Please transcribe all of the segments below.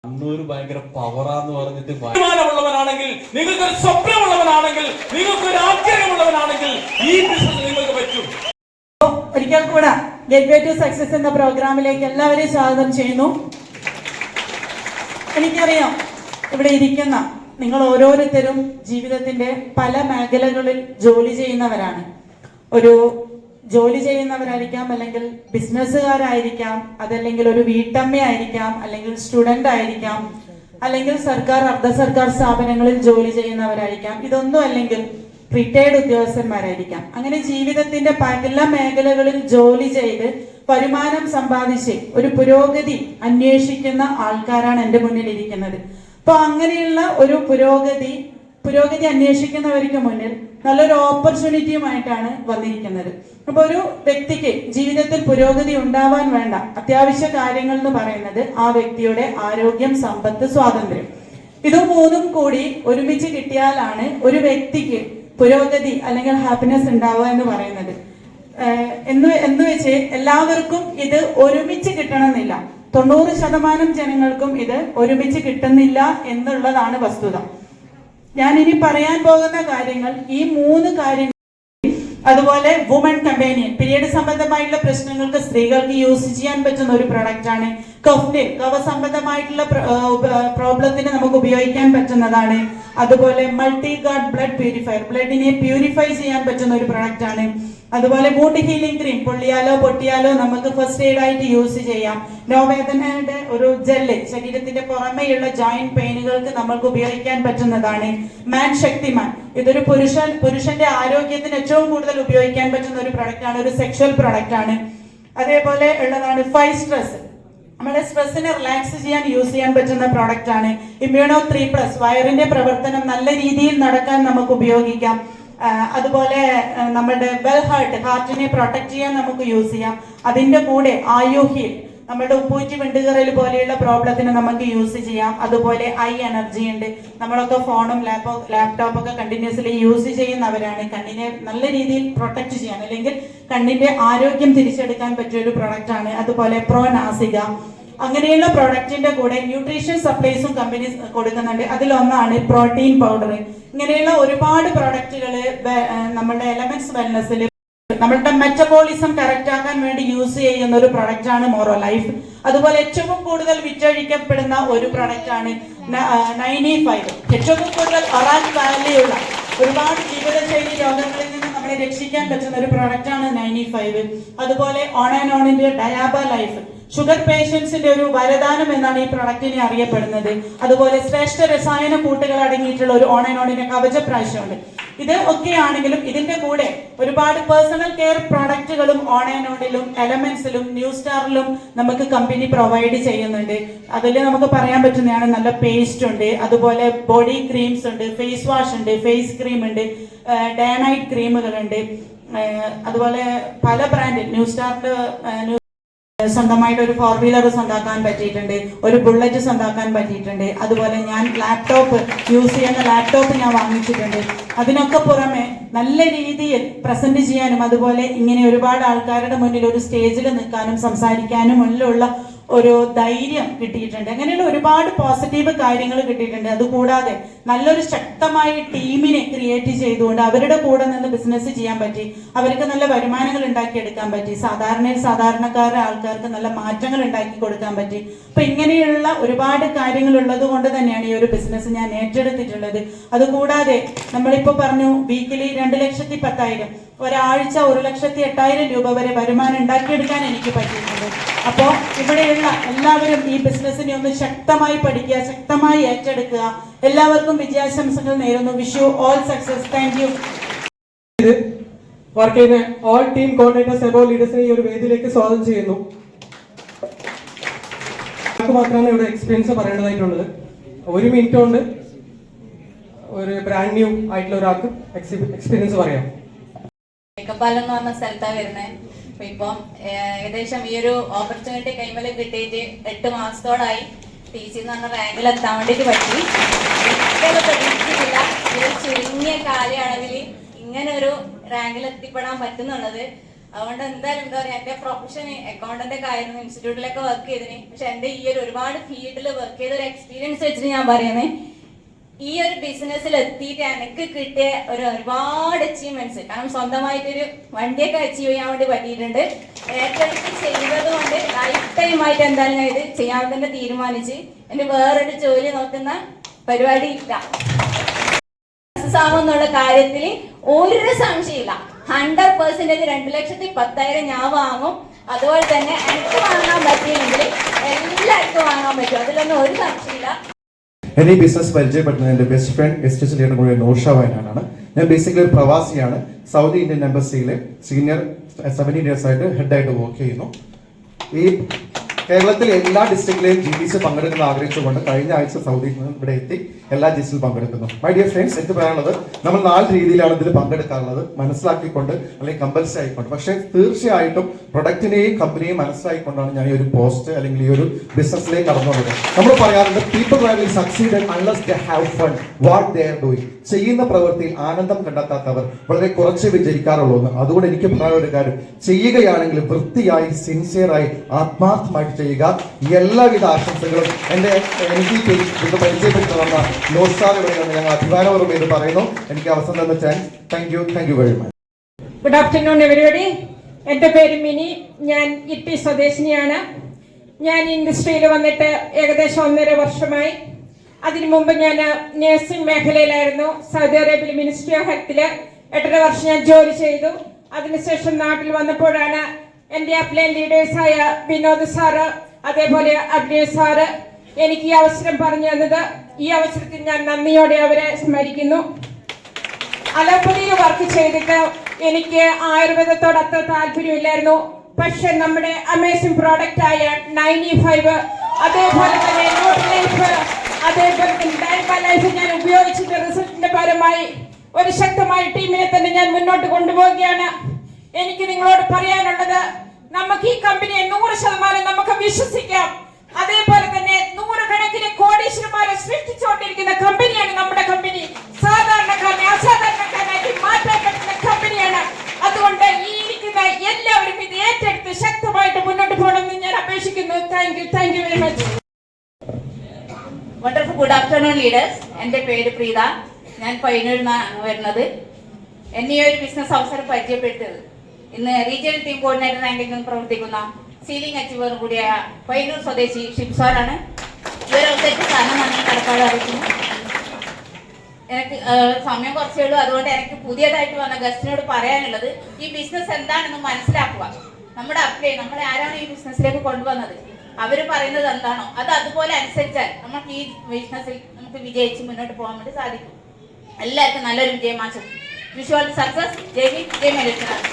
കണ്ണൂർ ഭയങ്കര പവറാന്ന് പറഞ്ഞിട്ട് വരുമാനമുള്ളവനാണെങ്കിൽ, നിങ്ങൾക്ക് സ്വപ്നമുള്ളവനാണെങ്കിൽ, നിങ്ങൾക്ക് ഒരു ആഗ്രഹമുള്ളവനാണെങ്കിൽ ഈ ബിസിനസ് നിങ്ങൾക്ക് പറ്റും. ഒരിക്കൽ കൂടെ ഗേറ്റ്വേ ടു സക്സസ് എന്ന പ്രോഗ്രാമിലേക്ക് എല്ലാവരെയും സ്വാഗതം ചെയ്യുന്നു. എനിക്കറിയാം ഇവിടെ ഇരിക്കുന്ന നിങ്ങൾ ഓരോരുത്തരും ജീവിതത്തിന്റെ പല മേഖലകളിൽ ജോലി ചെയ്യുന്നവരാണ്. ഒരു ജോലി ചെയ്യുന്നവരായിരിക്കാം, അല്ലെങ്കിൽ ബിസിനസ്സുകാരായിരിക്കാം, അതല്ലെങ്കിൽ ഒരു വീട്ടമ്മയായിരിക്കാം, അല്ലെങ്കിൽ സ്റ്റുഡന്റ് ആയിരിക്കാം, അല്ലെങ്കിൽ സർക്കാർ അർദ്ധ സർക്കാർ സ്ഥാപനങ്ങളിൽ ജോലി ചെയ്യുന്നവരായിരിക്കാം, ഇതൊന്നും അല്ലെങ്കിൽ റിട്ടയർഡ് ഉദ്യോഗസ്ഥന്മാരായിരിക്കാം. അങ്ങനെ ജീവിതത്തിന്റെ പല മേഖലകളിൽ ജോലി ചെയ്ത് വരുമാനം സമ്പാദിച്ച് ഒരു പുരോഗതി അന്വേഷിക്കുന്ന ആൾക്കാരാണ് എൻ്റെ മുന്നിൽ ഇരിക്കുന്നത്. അപ്പൊ അങ്ങനെയുള്ള ഒരു പുരോഗതി അന്വേഷിക്കുന്നവർക്ക് മുന്നിൽ നല്ലൊരു ഓപ്പർച്യൂണിറ്റിയുമായിട്ടാണ് വന്നിരിക്കുന്നത്. അപ്പൊ ഒരു വ്യക്തിക്ക് ജീവിതത്തിൽ പുരോഗതി ഉണ്ടാവാൻ വേണ്ട അത്യാവശ്യ കാര്യങ്ങൾ എന്ന് പറയുന്നത് ആ വ്യക്തിയുടെ ആരോഗ്യം, സമ്പത്ത്, സ്വാതന്ത്ര്യം, ഇത് മൂന്നും കൂടി ഒരുമിച്ച് കിട്ടിയാലാണ് ഒരു വ്യക്തിക്ക് പുരോഗതി അല്ലെങ്കിൽ ഹാപ്പിനെസ് ഉണ്ടാവുക എന്ന് പറയുന്നത്. എന്ന് വെച്ച് എല്ലാവർക്കും ഇത് ഒരുമിച്ച് കിട്ടണമെന്നില്ല. 90% ജനങ്ങൾക്കും ഇത് ഒരുമിച്ച് കിട്ടുന്നില്ല എന്നുള്ളതാണ് വസ്തുത. ഞാൻ ഇനി പറയാൻ പോകുന്ന കാര്യങ്ങൾ ഈ 3 കാര്യങ്ങൾ, അതുപോലെ വുമൺ കമ്പാനിയൻ, പീരിയഡ് സംബന്ധമായിട്ടുള്ള പ്രശ്നങ്ങൾക്ക് സ്ത്രീകൾക്ക് യൂസ് ചെയ്യാൻ പറ്റുന്ന ഒരു പ്രൊഡക്റ്റ് ആണ്. കഫ്ലിൻ, കഫ സംബന്ധമായിട്ടുള്ള പ്രോബ്ലത്തിന് നമുക്ക് ഉപയോഗിക്കാൻ പറ്റുന്നതാണ്. അതുപോലെ മൾട്ടി ഗാർഡ് ബ്ലഡ് പ്യൂരിഫയർ, ബ്ലഡിനെ പ്യൂരിഫൈ ചെയ്യാൻ പറ്റുന്ന ഒരു പ്രൊഡക്റ്റ് ആണ്. അതുപോലെ വൂണ്ട് ഹീലിംഗ് ക്രീം, പൊള്ളിയാലോ പൊട്ടിയാലോ നമുക്ക് ഫസ്റ്റ് എയ്ഡ് ആയിട്ട് യൂസ് ചെയ്യാം. നോവേദനയുടെ ഒരു ജെല്ല്, ശരീരത്തിന്റെ പുറമെയുള്ള ജോയിന്റ് പെയിനുകൾക്ക് നമ്മൾക്ക് ഉപയോഗിക്കാൻ പറ്റുന്നതാണ്. മാൻ ശക്തിമാൻ, ഇതൊരു പുരുഷന്റെ ആരോഗ്യത്തിന് ഏറ്റവും കൂടുതൽ ഉപയോഗിക്കാൻ പറ്റുന്ന ഒരു പ്രൊഡക്റ്റ് ആണ്, ഒരു സെക്ഷൽ പ്രൊഡക്റ്റ് ആണ്. അതേപോലെ ഉള്ളതാണ് 5 സ്ട്രെസ്, നമ്മുടെ സ്ട്രെസ്സിനെ റിലാക്സ് ചെയ്യാൻ യൂസ് ചെയ്യാൻ പറ്റുന്ന പ്രോഡക്റ്റ് ആണ്. ഇമ്മ്യൂണോ 3+, വയറിന്റെ പ്രവർത്തനം നല്ല രീതിയിൽ നടക്കാൻ നമുക്ക് ഉപയോഗിക്കാം. അതുപോലെ നമ്മുടെ ഹാർട്ടിനെ പ്രൊട്ടക്ട് ചെയ്യാൻ നമുക്ക് യൂസ് ചെയ്യാം. അതിന്റെ കൂടെ ആയുഹീൽ, നമ്മുടെ ഉപ്പൂറ്റി വെണ്ടുകറൽ പോലെയുള്ള പ്രോബ്ലത്തിന് നമുക്ക് യൂസ് ചെയ്യാം. അതുപോലെ ഐ എനർജി ഉണ്ട്. നമ്മളൊക്കെ ഫോണും ലാപ്ടോപ്പൊക്കെ കണ്ടിന്യൂസ്ലി യൂസ് ചെയ്യുന്നവരാണ്. കണ്ണിനെ നല്ല രീതിയിൽ പ്രൊട്ടക്ട് ചെയ്യാൻ അല്ലെങ്കിൽ കണ്ണിന്റെ ആരോഗ്യം തിരിച്ചെടുക്കാൻ പറ്റിയ ഒരു പ്രൊഡക്റ്റ് ആണ്. അതുപോലെ പ്രോനാസിക, അങ്ങനെയുള്ള പ്രൊഡക്റ്റിന്റെ കൂടെ ന്യൂട്രീഷൻ സപ്ലൈസും കമ്പനി കൊടുക്കുന്നുണ്ട്. അതിലൊന്നാണ് പ്രോട്ടീൻ പൗഡർ. ഇങ്ങനെയുള്ള ഒരുപാട് പ്രൊഡക്റ്റുകൾ നമ്മുടെ എലമെന്റ്സ് വെൽനസിൽ നമ്മളുടെ മെറ്റബോളിസം കറക്റ്റ് ആക്കാൻ വേണ്ടി യൂസ് ചെയ്യുന്ന ഒരു പ്രൊഡക്റ്റ് ആണ് മോറോ ലൈഫ്. അതുപോലെ ഏറ്റവും കൂടുതൽ വിറ്റഴിക്കപ്പെടുന്ന ഒരു പ്രൊഡക്റ്റ് ആണ് 95. ഏറ്റവും കൂടുതൽ ഒറാൻ വാല്യുള്ള ഒരുപാട് ജീവിതശൈലി രോഗങ്ങളിൽ നിന്ന് നമ്മളെ രക്ഷിക്കാൻ പറ്റുന്ന ഒരു പ്രൊഡക്റ്റ് ആണ് 95. അതുപോലെ ഓൺ ആൻഡ് ഓണിന്റെ ഡയാബ ലൈഫ്, ഷുഗർ പേഷ്യൻസിന്റെ ഒരു വരദാനം എന്നാണ് ഈ പ്രൊഡക്റ്റിനെ അറിയപ്പെടുന്നത്. അതുപോലെ ശ്രേഷ്ഠ രസായന കൂട്ടുകൾ അടങ്ങിയിട്ടുള്ള ഒരു ഓൺ ആൻഡ് ഓണിന്റെ കവചപ്രാശമുണ്ട്. ഇത് ഒക്കെ ആണെങ്കിലും ഇതിന്റെ കൂടെ ഒരുപാട് പേഴ്സണൽ കെയർ പ്രോഡക്റ്റുകളും ഓൺ ആൻഡ് ഓണിലും എലമെന്റ്സിലും ന്യൂ സ്റ്റാറിലും നമുക്ക് കമ്പനി പ്രൊവൈഡ് ചെയ്യുന്നുണ്ട്. അതിൽ നമുക്ക് പറയാൻ പറ്റുന്നതാണ് നല്ല പേസ്റ്റ് ഉണ്ട്, അതുപോലെ ബോഡി ക്രീംസ് ഉണ്ട്, ഫേസ് വാഷ് ഉണ്ട്, ഫേസ് ക്രീം ഉണ്ട്, ഡേ നൈറ്റ് ക്രീമുകളുണ്ട്. അതുപോലെ പല ബ്രാൻഡ് ന്യൂ സ്റ്റാറിന്റെ സ്വന്തമായിട്ട് ഒരു 4 വീലർ സ്വന്തമാക്കാൻ പറ്റിയിട്ടുണ്ട്, ഒരു ബുള്ളറ്റ് സ്വന്തമാക്കാൻ പറ്റിയിട്ടുണ്ട്. അതുപോലെ ഞാൻ ലാപ്ടോപ്പ് യൂസ് ചെയ്യുന്ന ലാപ്ടോപ്പ് ഞാൻ വാങ്ങിച്ചിട്ടുണ്ട്. അതിനൊക്കെ പുറമെ നല്ല രീതിയിൽ പ്രസന്റ് ചെയ്യാനും അതുപോലെ ഇങ്ങനെ ഒരുപാട് ആൾക്കാരുടെ മുന്നിൽ ഒരു സ്റ്റേജിൽ നിൽക്കാനും സംസാരിക്കാനും ഉള്ള ഒരു ധൈര്യം കിട്ടിയിട്ടുണ്ട്. അങ്ങനെയുള്ള ഒരുപാട് പോസിറ്റീവ് കാര്യങ്ങൾ കിട്ടിയിട്ടുണ്ട്. അതുകൂടാതെ നല്ലൊരു ശക്തമായ ടീമിനെ ക്രിയേറ്റ് ചെയ്തുകൊണ്ട് അവരുടെ കൂടെ നിന്ന് ബിസിനസ് ചെയ്യാൻ പറ്റി, അവർക്ക് നല്ല വരുമാനങ്ങൾ ഉണ്ടാക്കിയെടുക്കാൻ പറ്റി, സാധാരണക്കാരുടെ ആൾക്കാർക്ക് നല്ല മാറ്റങ്ങൾ ഉണ്ടാക്കി കൊടുക്കാൻ പറ്റി. അപ്പൊ ഇങ്ങനെയുള്ള ഒരുപാട് കാര്യങ്ങൾ ഉള്ളത് കൊണ്ട് തന്നെയാണ് ഈ ഒരു ബിസിനസ് ഞാൻ ഏറ്റെടുത്തിട്ടുള്ളത്. അതുകൂടാതെ നമ്മളിപ്പോ പറഞ്ഞു വീക്കിലി 2,10,000, ഒരാഴ്ച 1,08,000 രൂപ വരെ വരുമാനം ഉണ്ടാക്കിയെടുക്കാൻ എനിക്ക് പറ്റിയിട്ടുണ്ട്. അപ്പോൾ ഇവിടെയുള്ള എല്ലാവരും ഈ ബിസിനസിനെ ഒന്ന് ശക്തമായി പഠിക്കുക, ശക്തമായി ഏറ്റെടുക്കുക. എല്ലാവർക്കും വിജയാശംസകൾ നേരുന്നു. Wish you all success. Thank you. Work ചെയ്യുന്ന ഓൾ ടീം കോർഡിനേറ്റേഴ്സ് എബോ ലീഡേഴ്സിനെ ഈ ഒരു വേദിയിലേക്ക് സ്വാഗതം ചെയ്യുന്നു. മാത്രമാണ് ഇവിടെ എക്സ്പീരിയൻസ് പറയേണ്ടതായിട്ടുള്ളത്. 1 മിനിറ്റ് കൊണ്ട് ഒരു ബ്രാൻഡ് ന്യൂ ആയിട്ടുള്ള ഒരാൾക്ക് എക്സ്പീരിയൻസ് പറയാം. മേക്കപ്പാലം എന്ന് പറഞ്ഞ സ്ഥലത്താണ് വരുന്നത്. അപ്പൊ ഇപ്പം ഏകദേശം ഈ ഒരു ഓപ്പർച്യൂണിറ്റി കൈമേൽ കിട്ടിയിട്ട് 8 മാസത്തോടായി. TC എന്ന് പറഞ്ഞ റാങ്കിൽ എത്താൻ വേണ്ടിയിട്ട് പറ്റി. ഒരിക്കലും പ്രതീക്ഷിച്ചില്ല ഈ ഒരു ചുരുങ്ങിയ കാലയളവിൽ ഇങ്ങനെ ഒരു റാങ്കിൽ എത്തിപ്പെടാൻ പറ്റുന്നുള്ളത്. അതുകൊണ്ട് എന്തായാലും എന്താ പറയാ, എന്റെ പ്രൊഫഷൻ അക്കൗണ്ടന്റ് ഒക്കെ ആയിരുന്നു, ഇൻസ്റ്റിറ്റ്യൂട്ടിലൊക്കെ വർക്ക് ചെയ്തിന്. പക്ഷെ എന്റെ ഈ ഒരു ഒരുപാട് ഫീൽഡിൽ വർക്ക് ചെയ്ത ഒരു എക്സ്പീരിയൻസ് വെച്ചിട്ട് ഞാൻ പറയുന്നത്, ഈ ഒരു ബിസിനസ്സിൽ എത്തിയിട്ട് എനിക്ക് കിട്ടിയ ഒരുപാട് അച്ചീവ്മെന്റ്സ്. കാരണം സ്വന്തമായിട്ടൊരു വണ്ടിയൊക്കെ അച്ചീവ് ചെയ്യാൻ വേണ്ടി പറ്റിയിട്ടുണ്ട്. ഏറ്റെടുത്ത് ചെയ്തത് കൊണ്ട് ലൈഫ് ടൈം ആയിട്ട് എന്തായാലും ഞാൻ ഇത് ചെയ്യാൻ തന്നെ തീരുമാനിച്ച് എന്റെ വേറൊരു ജോലി നോക്കുന്ന പരിപാടി ഇല്ല. ആവുന്നുള്ള കാര്യത്തിൽ ഒരു സംശയമില്ല. 100% 2,10,000 ഞാൻ വാങ്ങും. അതുപോലെ തന്നെ എനിക്ക് വാങ്ങാൻ പറ്റിയില്ലെങ്കിൽ എല്ലാവർക്കും വാങ്ങാൻ പറ്റും, അതിലൊന്നും ഒരു സംശയമില്ല. എന്നെ ഈ ബിസിനസ് പരിചയപ്പെടുന്നത് എൻ്റെ ബെസ്റ്റ് ഫ്രണ്ട് എസ് ലീഡർ കൂടിയ നൂർഷ വയനാടാണ്. ഞാൻ ബേസിക്കലി ഒരു പ്രവാസിയാണ്. സൗദി ഇന്ത്യൻ എംബസിയിലെ സീനിയർ 17 ഇയേഴ്സ് ആയിട്ട് ഹെഡായിട്ട് വർക്ക് ചെയ്യുന്നു. ഈ കേരളത്തിലെ എല്ലാ ഡിസ്ട്രിക്റ്റിലെയും GDC പങ്കെടുക്കുന്ന ആഗ്രഹിച്ചുകൊണ്ട് കഴിഞ്ഞ ആഴ്ച സൗദിയിൽ നിന്ന് ഇവിടെ എത്തി എല്ലാ GDCയിലും പങ്കെടുക്കുന്നു. മൈ ഡിയർ ഫ്രണ്ട്സ്, എനിക്ക് പറയാനുള്ളത്, നമ്മൾ 4 രീതിയിലാണ് ഇതിൽ പങ്കെടുക്കാറുള്ളത്. മനസ്സിലാക്കിക്കൊണ്ട് അല്ലെങ്കിൽ കമ്പൽസറി ആയിക്കൊണ്ട്. പക്ഷേ തീർച്ചയായിട്ടും പ്രൊഡക്റ്റിനെയും കമ്പനിയെയും മനസ്സിലാക്കിക്കൊണ്ടാണ് ഞാൻ ഈ ഒരു പോസ്റ്റ് അല്ലെങ്കിൽ ഈ ഒരു ബിസിനസ്സിലേക്ക് കടന്നു വന്നത്. നമ്മൾ പറയാറുണ്ട്, people Riley succeed unless they have fun what they are doing. ചെയ്യുന്ന പ്രവൃത്തിയിൽ ആനന്ദം കണ്ടെത്താത്തവർ വളരെ കുറച്ച് വിജയിക്കാറുള്ളൂ എന്ന്. അതുകൊണ്ട് എനിക്ക് പറയാനുള്ള ഒരു കാര്യം, ചെയ്യുകയാണെങ്കിൽ വൃത്തിയായി, സിൻസിയറായി, ആത്മാർത്ഥമായിട്ട് ചെയ്യുക. എല്ലാവിധ ആശംസകളും എനിക്ക് ഇത് പരിചയപ്പെടുത്തി വന്ന നോസാറിലൂടെയാണ് ഞങ്ങൾ അഭിമാനപൂർവ്വം ഇത് പറയുന്നു. എനിക്ക് അവസരം തന്ന chance, thank you very much. Good afternoon everybody. എൻ്റെ പേര് മിനി. ഞാൻ ഇട്ടി സ്വദേശിനിയാണ്. ഞാൻ ഇൻഡസ്ട്രിയിൽ വന്നിട്ട് ഏകദേശം 1.5 വർഷമായി. അതിനു മുമ്പ് ഞാൻ നഴ്സിംഗ് മേഖലയിലായിരുന്നു. സൗദി അറേബ്യയിൽ മിനിസ്ട്രി ഓഫ് ഹെൽത്തിൽ 8.5 വർഷം ഞാൻ ജോലി ചെയ്തു. അതിനുശേഷം നാട്ടിൽ വന്നപ്പോഴാണ് എൻ്റെ അപ്ലൈൻ ലീഡേഴ്സായ വിനോദ് സാറ്, അതേപോലെ അഭിനയ് സാറ് എനിക്ക് ഈ അവസരം പറഞ്ഞു തന്നത്. ഈ അവസരത്തിൽ ഞാൻ നന്ദിയോടെ അവരെ സ്മരിക്കുന്നു. അലോപ്പതിയിൽ വർക്ക് ചെയ്തിട്ട് എനിക്ക് ആയുർവേദത്തോട് അത്ര താല്പര്യമില്ലായിരുന്നു. പക്ഷെ നമ്മുടെ അമേസിംഗ് പ്രോഡക്റ്റ് ആയ 95, അതേപോലെ തന്നെ ന്യൂട്രിലൈഫ്, അതേപോലെ തന്നെ ഡയബലൈഫ് ഞാൻ ഉപയോഗിച്ചിട്ട് റിസൾട്ടിന്റെ പരമായി ഒരു ശക്തമായ ടീമിനെ തന്നെ ഞാൻ മുന്നോട്ട് കൊണ്ടുപോവുകയാണ്. എനിക്ക് നിങ്ങളോട് പറയാനുള്ളത്, നമുക്ക് ഈ കമ്പനിയെ 100% നമുക്ക് വിശ്വസിക്കാം. അതേപോലെ തന്നെ 100 കണക്കിന് കോടീശ്വരന്മാരെ സൃഷ്ടിച്ചുകൊണ്ടിരിക്കുന്ന കമ്പനിയാണ് നമ്മുടെ കമ്പനി. സാധാരണക്കാരനെ അസാധാരണക്കാരനാക്കി മാറ്റാൻ പറ്റുന്ന കമ്പനിയാണ്. അതുകൊണ്ട് ഈ ഇരിക്കുന്ന എല്ലാവരും ഇത് ഏറ്റെടുത്ത് ശക്തമായിട്ട് മുന്നോട്ട് പോകണമെന്ന് ഞാൻ അപേക്ഷിക്കുന്നു. Thank you very much. Wonderful good afternoon leaders. എൻ്റെ പേര് പ്രീത. ഞാൻ പയ്യന്നൂരിൽ നിന്നാണ് വരുന്നത്. എന്നെ ഈ ഒരു ബിസിനസ് അവസരം പരിചയപ്പെടുത്തിയത് ഇന്ന് റീജിയണൽ ടീം കോർഡിനേറ്റർ റാങ്കിൽ പ്രവർത്തിക്കുന്ന സീലിംഗ് അച്ചീവറും കൂടിയായ പയ്യന്നൂർ സ്വദേശി ഷിബ്സാറാണ്. ഇവരവസരത്തിൽ കാരണം നന്ദി കടപ്പാട് അറിയിക്കുന്നു. എനിക്ക് സമയം കുറച്ചേ ഉള്ളൂ. അതുകൊണ്ട് എനിക്ക് പുതിയതായിട്ട് വന്ന ഗസ്റ്റിനോട് പറയാനുള്ളത്, ഈ ബിസിനസ് എന്താണെന്ന് മനസ്സിലാക്കുക. നമ്മുടെ നമ്മളെ ആരാണ് ഈ ബിസിനസ്സിലേക്ക് കൊണ്ടുവന്നത്, അവർ പറയുന്നത് എന്താണോ അത് അതുപോലെ അനുസരിച്ചാൽ നമുക്ക് ഈ ബിസിനസ്സിൽ നമുക്ക് വിജയിച്ച് മുന്നോട്ട് പോകാൻ വേണ്ടി സാധിക്കും. എല്ലാവർക്കും നല്ലൊരു വിജയം ആശംസിക്കുന്നു. Wish all success. Jai Hind, Jai Malayalam.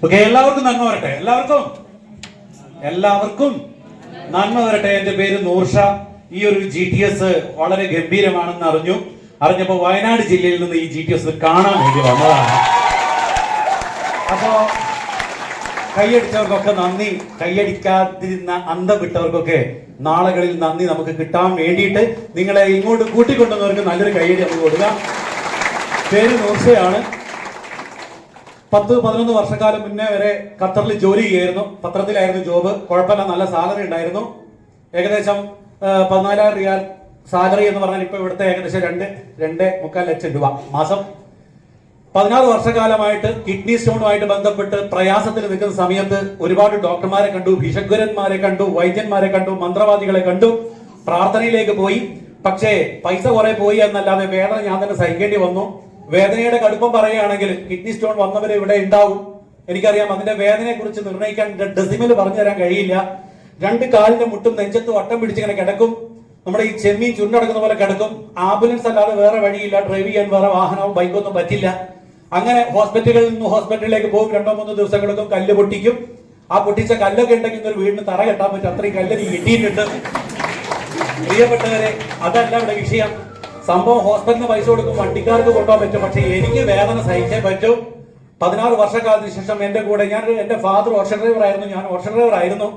Okay, എല്ലാവർക്കും നന്മ വരട്ടെ. എല്ലാവർക്കും നന്മ വരട്ടെ. എന്റെ പേര് നൂർഷ. ഈ ഒരു GTS വളരെ ഗംഭീരമാണെന്ന് അറിഞ്ഞപ്പോ വയനാട് ജില്ലയിൽ നിന്ന് ഈ GTS കാണാൻ വേണ്ടി വന്നതാണ്. അപ്പോ കൈയടിച്ചവർക്കൊക്കെ നന്ദി. കൈയടിക്കാതിരുന്ന അന്തം വിട്ടവർക്കൊക്കെ നാളുകളിൽ നന്ദി നമുക്ക് കിട്ടാൻ വേണ്ടിയിട്ട് നിങ്ങളെ ഇങ്ങോട്ട് കൂട്ടിക്കൊണ്ടുവന്നവർക്ക് നല്ലൊരു കൈയടി നമുക്ക് കൊടുക്കാം. പേര് നൂർഷയാണ്. 10-11 വർഷക്കാലം മുന്നേ വരെ ഖത്തറിൽ ജോലി ചെയ്യായിരുന്നു. പത്രത്തിലായിരുന്നു ജോബ്. കുഴപ്പമില്ല, നല്ല സാലറി ഉണ്ടായിരുന്നു. ഏകദേശം 14,000 റിയാൽ സാലറി എന്ന് പറഞ്ഞാൽ ഇപ്പൊ ഇവിടുത്തെ ഏകദേശം 2-2.25 ലക്ഷം രൂപ മാസം. 16 വർഷക്കാലമായിട്ട് കിഡ്നി സ്റ്റോണുമായിട്ട് ബന്ധപ്പെട്ട് പ്രയാസത്തിൽ നിൽക്കുന്ന സമയത്ത് ഒരുപാട് ഡോക്ടർമാരെ കണ്ടു, ഭിഷഗ്വരന്മാരെ കണ്ടു, വൈദ്യന്മാരെ കണ്ടു, മന്ത്രവാദികളെ കണ്ടു, പ്രാർത്ഥനയിലേക്ക് പോയി. പക്ഷേ പൈസ കുറെ പോയി എന്നല്ലാതെ വേദന ഞാൻ തന്നെ സഹിക്കേണ്ടി വന്നു. വേദനയുടെ കടുപ്പം പറയുകയാണെങ്കിൽ കിഡ്നി സ്റ്റോൺ വന്നവർ ഇവിടെ ഉണ്ടാവും. എനിക്കറിയാം. അതിന്റെ വേദനയെ കുറിച്ച് നിർണ്ണയിക്കാൻ ഡെസിമൽ പറഞ്ഞു തരാൻ കഴിയില്ല. 2 കാലിന്റെ മുട്ടും നെഞ്ചത്തും വട്ടം പിടിച്ചിങ്ങനെ കിടക്കും. നമ്മുടെ ഈ ചെമ്മീൻ ചുണ്ടടക്കുന്ന പോലെ കിടക്കും. ആംബുലൻസ് അല്ലാതെ വേറെ വഴിയില്ല. ഡ്രൈവ് ചെയ്യാൻ വേറെ വാഹനവും ബൈക്കൊന്നും പറ്റില്ല. അങ്ങനെ ഹോസ്പിറ്റലുകളിൽ നിന്ന് ഹോസ്പിറ്റലിലേക്ക് പോകും. 2-3 ദിവസം കിടക്കും. കല്ല് പൊട്ടിക്കും. ആ പൊട്ടിച്ച കല്ലൊക്കെ ഉണ്ടെങ്കിൽ ഒരു വീടിന് തറ കെട്ടാൻ പറ്റും. അത്രയും കല്ല് കിട്ടിയിട്ടുണ്ട്. പ്രിയപ്പെട്ടവരെ, അതല്ല ഇവിടെ വിഷയം. സംഭവം ഹോസ്പിറ്റലിന് പൈസ കൊടുക്കും, വണ്ടിക്കാർക്ക് കൊണ്ടുപോകാൻ പറ്റും. പക്ഷെ എനിക്ക് വേദന സഹിച്ചേ പറ്റൂ. 16 വർഷക്കാലത്തിന് ശേഷം എന്റെ കൂടെ എന്റെ ഫാദർ ഓട്ടോ ഡ്രൈവർ ആയിരുന്നു. ഞാൻ ഓട്ടോ ഡ്രൈവർ ആയിരുന്നു.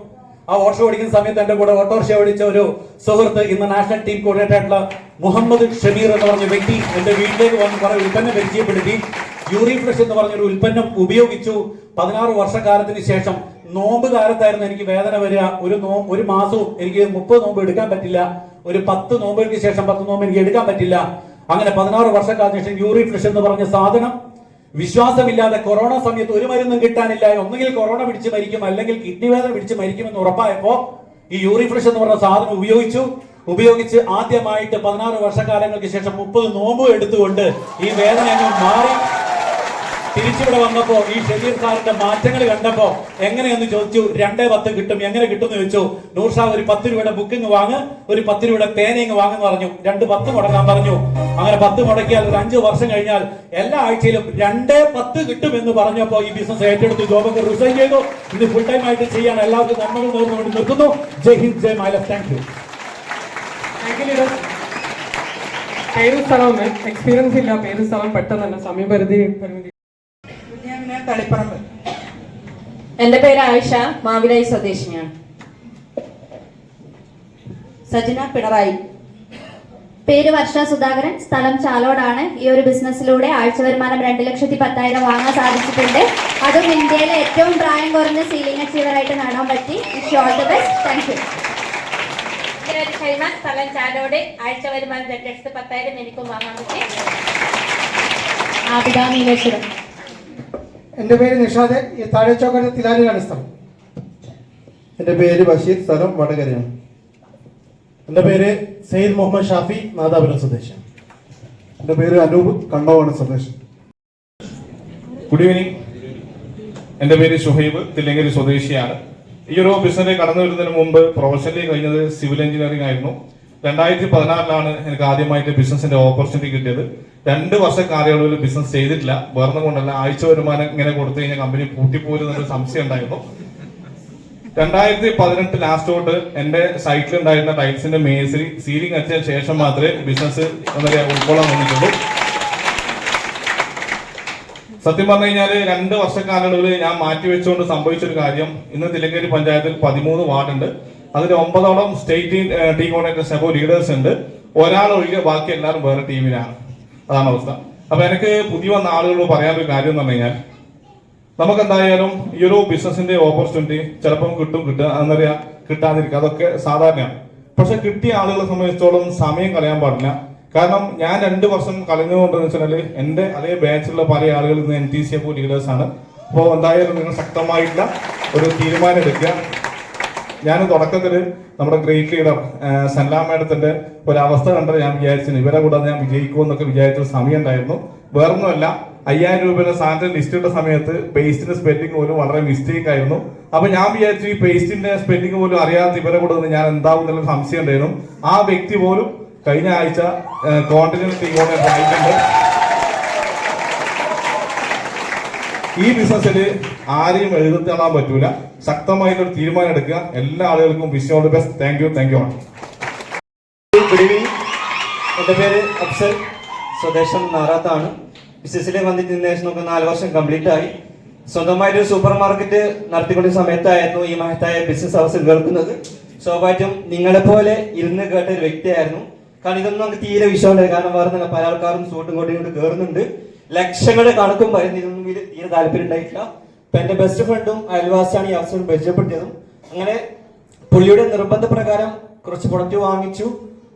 ആ ഓട്ടോ ഓടിക്കുന്ന സമയത്ത് എന്റെ കൂടെ ഓട്ടോറിക്ഷ ഓടിച്ച ഒരു സുഹൃത്ത്, ഇന്ന് നാഷണൽ ടീം കോർഡിനേറ്റർ ആയിട്ടുള്ള മുഹമ്മദ് ഷമീർ എന്ന് പറഞ്ഞ വ്യക്തി എന്റെ വീട്ടിലേക്ക് വന്ന് കുറെ ഉൽപ്പന്നം പരിചയപ്പെടുത്തി. യൂറിഫ്ലഷ് എന്ന് പറഞ്ഞൊരു ഉൽപ്പന്നം ഉപയോഗിച്ചു. 16 വർഷക്കാലത്തിന് ശേഷം നോമ്പ് കാലത്തായിരുന്നു എനിക്ക് വേദന വരിക. ഒരു മാസവും എനിക്ക് 30 നോമ്പ് എടുക്കാൻ പറ്റില്ല. ഒരു 10 നോമ്പുകൾക്ക് ശേഷം 10 നോമ്പ് എനിക്ക് എടുക്കാൻ പറ്റില്ല. അങ്ങനെ 16 വർഷക്കാലത്തിന് ശേഷം യൂറിഫ്ലഷ് എന്ന് പറഞ്ഞ സാധനം വിശ്വാസമില്ലാതെ കൊറോണ സമയത്ത് ഒരു മരുന്നും കിട്ടാനില്ല, ഒന്നുകിൽ കൊറോണ പിടിച്ച് മരിക്കും അല്ലെങ്കിൽ കിഡ്നി വേദന പിടിച്ച് മരിക്കുമെന്ന് ഉറപ്പായപ്പോ ഈ യൂറിഫ്ലഷ് എന്ന് പറഞ്ഞ സാധനം ഉപയോഗിച്ച് ആദ്യമായിട്ട് 16 വർഷക്കാലങ്ങൾക്ക് ശേഷം 30 നോമ്പ് എടുത്തുകൊണ്ട് ഈ വേദന അങ്ങ് മാറി. തിരിച്ചിവിടെ വന്നപ്പോ ഈ ഷെരീർ സാറിന്റെ മാറ്റങ്ങൾ കണ്ടപ്പോ എങ്ങനെയെന്ന് ചോദിച്ചു. 2-10 കിട്ടും, എങ്ങനെ കിട്ടും എന്ന് ചോദിച്ചു. നൂർഷാ ഒരു 10 രൂപയുടെ ബുക്കിംഗ് വാങ്ങ്, ഒരു 10 രൂപയുടെ പേനയിങ് വാങ്ങുന്നു പറഞ്ഞു. 2-10 മുടക്കാൻ പറഞ്ഞു. അങ്ങനെ 10 മുടക്കിയാൽ ഒരു 5 വർഷം കഴിഞ്ഞാൽ എല്ലാ ആഴ്ചയിലും 2-10 കിട്ടും എന്ന് പറഞ്ഞപ്പോ ഈ ബിസിനസ് ഏറ്റെടുത്തു. ജോബൊക്കെ റിസൈൻ ചെയ്തു. ഇത് ഫുൾ ടൈം ആയിട്ട് ചെയ്യാൻ എല്ലാവർക്കും നന്മകൾ നേർന്നുകൊണ്ട് നിർത്തുന്നു. ജയ് ഹിന്ദ്, ജയ് മൈലഫ്. Thank you. പേരും സ്ഥലവും എക്സ്പീരിയൻസ് ഇല്ല, പേരും സ്ഥലം പെട്ടെന്ന് തന്നെ സമയപരിധി. തളിപ്പറമ്പ്. എന്റെ പേര് ആയിഷ, മാവിലായി സ്വദേശിനിയാണ്. സജിന പിണറായി. പേര് വർഷ സുധാകരൻ, സ്ഥലം ചാലോടാണ്. ഈ ഒരു ബിസിനസ്സിലൂടെ ആഴ്ച വരുമാനം 2,10,000 വാങ്ങാൻ സാധിച്ചിട്ടുണ്ട്. അതും ഇന്ത്യയിലെ ഏറ്റവും പ്രായം കുറഞ്ഞ സീലിംഗ് അച്ചീവർ ആയിട്ട് നേടാൻ പറ്റി. Wish you all the best. Thank you. സ്ഥലം ചാലോട്, ആഴ്ച വരുമാനം 2,10,000 എനിക്കും വാങ്ങാൻ പറ്റി. ആബിദ നീലേശ്വരം. എന്റെ പേര് നിഷാദ്, ഈ താഴെച്ചോക്കര തിലാലിലാണ് സ്ഥലം. എൻ്റെ പേര് ബഷീർ, സ്ഥലം വടകരയാണ്. എന്റെ പേര് സയ്യിദ് മുഹമ്മദ് ഷാഫി, നാദാപുരം സ്വദേശി. എൻ്റെ പേര് അനൂപ്, കണ്ണോവാണ് സ്വദേശി. Good evening. എൻ്റെ പേര് ഷുഹൈബ്, തില്ലങ്കേരി സ്വദേശിയാണ്. ഈ ഒരു ബിസിനസ്സിൽ കടന്നു വരുന്നതിന് മുമ്പ് പ്രൊഫഷണലി കഴിഞ്ഞത് സിവിൽ എഞ്ചിനീയറിംഗ് ആയിരുന്നു. 2016 എനിക്ക് ആദ്യമായിട്ട് ബിസിനസിന്റെ ഓപ്പർച്യൂണിറ്റി കിട്ടിയത്. 2 വർഷ കാലയളവിൽ ബിസിനസ് ചെയ്തിട്ടില്ല. വേറെ കൊണ്ടല്ല, ആഴ്ച വരുമാനം ഇങ്ങനെ കൊടുത്തു കഴിഞ്ഞാൽ കമ്പനി പൂട്ടിപ്പോരുന്നൊരു സംശയം ഉണ്ടായിരുന്നു. 2018 ലാസ്റ്റ് തൊട്ട് എന്റെ സൈറ്റിൽ ഉണ്ടായിരുന്ന ടൈൽസിന്റെ മേസരി സീലിംഗ് അടിച്ചതിന് ശേഷം മാത്രമേ ബിസിനസ് ഉൾക്കൊള്ളാൻ വന്നിട്ടുള്ളൂ. സത്യം പറഞ്ഞു കഴിഞ്ഞാൽ 2 വർഷ കാലയളവിൽ ഞാൻ മാറ്റിവെച്ചുകൊണ്ട് സംഭവിച്ചൊരു കാര്യം, ഇന്ന് തില്ലങ്കേരി പഞ്ചായത്തിൽ 13 വാർഡുണ്ട്. അതിൽ 9ഓളം സ്റ്റേറ്റ് ടീം കോർഡിനേറ്റേഴ്സ് അപ്പോ ലീഡേഴ്സ് ഉണ്ട്. ഒരാൾ ഒഴികെ ബാക്കി എല്ലാവരും വേറെ ടീമിലാണ്. അതാണ് അവസ്ഥ. അപ്പൊ എനിക്ക് പുതിയ വന്ന ആളുകളോട് പറയാനൊരു കാര്യം എന്ന് പറഞ്ഞു കഴിഞ്ഞാൽ, നമുക്ക് എന്തായാലും ഈ ഒരു ബിസിനസിന്റെ ഓപ്പർച്യൂണിറ്റി ചിലപ്പം കിട്ടുക എന്നറിയാം, കിട്ടാതിരിക്കുക, അതൊക്കെ സാധാരണയാണ്. പക്ഷെ കിട്ടിയ ആളുകളെ സംബന്ധിച്ചോളം സമയം കളയാൻ പാടില്ല. കാരണം ഞാൻ 2 വർഷം കളഞ്ഞുകൊണ്ടെന്ന് വെച്ചാൽ എന്റെ അതേ ബാച്ചിലുള്ള പല ആളുകൾ ഇന്ന് NTCF ലീഡേഴ്സ് ആണ്. അപ്പോൾ എന്തായാലും നിങ്ങൾ ശക്തമായിട്ടുള്ള ഒരു തീരുമാനം എടുക്കുക. ഞാൻ തുടക്കത്തിൽ നമ്മുടെ ഗ്രേറ്റ് ലീഡർ സൻലാ മാഡത്തിന്റെ ഒരവസ്ഥ കണ്ടത് ഞാൻ വിചാരിച്ചു ഇവരെ കൂടാതെ ഞാൻ വിജയിക്കുമെന്നൊക്കെ വിചാരിച്ച സമയം ഉണ്ടായിരുന്നു. വേറൊന്നുമല്ല, 5000 രൂപയുടെ സാധനം ലിസ്റ്റ് ഇട്ട സമയത്ത് പേസ്റ്റിന്റെ സ്പെല്ലിംഗ് പോലും വളരെ മിസ്റ്റേക്ക് ആയിരുന്നു. അപ്പൊ ഞാൻ വിചാരിച്ചു ഈ പേസ്റ്റിന്റെ സ്പെല്ലിംഗ് പോലും അറിയാത്ത ഇവരെ കൂടെ ഞാൻ എന്താവും എന്നുള്ള സംശയം ഉണ്ടായിരുന്നു. ആ വ്യക്തി പോലും കഴിഞ്ഞ ആഴ്ച കോണ്ടിനെന്റൽ ടീം കോർഡിനേറ്റർ ആയിട്ടുണ്ട്. ഈ ബിസിനസ്സിൽ ആരെയും എഴുതിത്തള്ളാൻ പറ്റൂല. ശക്തമായിട്ടൊരു തീരുമാനം എടുക്കുക. എല്ലാ ആളുകൾക്കും wish all the best. Thank you. Good evening. എൻ്റെ പേര് അഫ്സൽ, സ്വദേശം നാറാത്താണ്. ബിസിനസ്സിൽ വന്നിട്ട് ശേഷം നമുക്ക് 4 വർഷം കംപ്ലീറ്റ് ആയി. സ്വന്തമായിട്ട് സൂപ്പർ മാർക്കറ്റ് നടത്തിക്കൊണ്ട സമയത്തായിരുന്നു ഈ മഹത്തായ ബിസിനസ് അവസരം കേൾക്കുന്നത്. സ്വാഭാവികം നിങ്ങളെ പോലെ ഇരുന്ന് കേട്ട ഒരു വ്യക്തിയായിരുന്നു. കാരണം ഇതൊന്നും നമുക്ക് തീരെ വിശ്വാസമില്ല. കാരണം വേറെ നല്ല പല ആൾക്കാരും സൂട്ടും കോട്ടും കൊണ്ട് കയറുന്നുണ്ട്. ലക്ഷങ്ങളുടെ കണക്കും പറയുന്ന ഇതൊന്നും തീരെ താല്പര്യം ഉണ്ടായിട്ടില്ല. ഇപ്പൊ എന്റെ ബെസ്റ്റ് ഫ്രണ്ടും അയൽവാസിയാണ് ഈ അവസരം പരിചയപ്പെടുത്തിയതും. അങ്ങനെ പുള്ളിയുടെ നിർബന്ധപ്രകാരം കുറച്ച് പ്രൊഡക്റ്റ് വാങ്ങിച്ചു,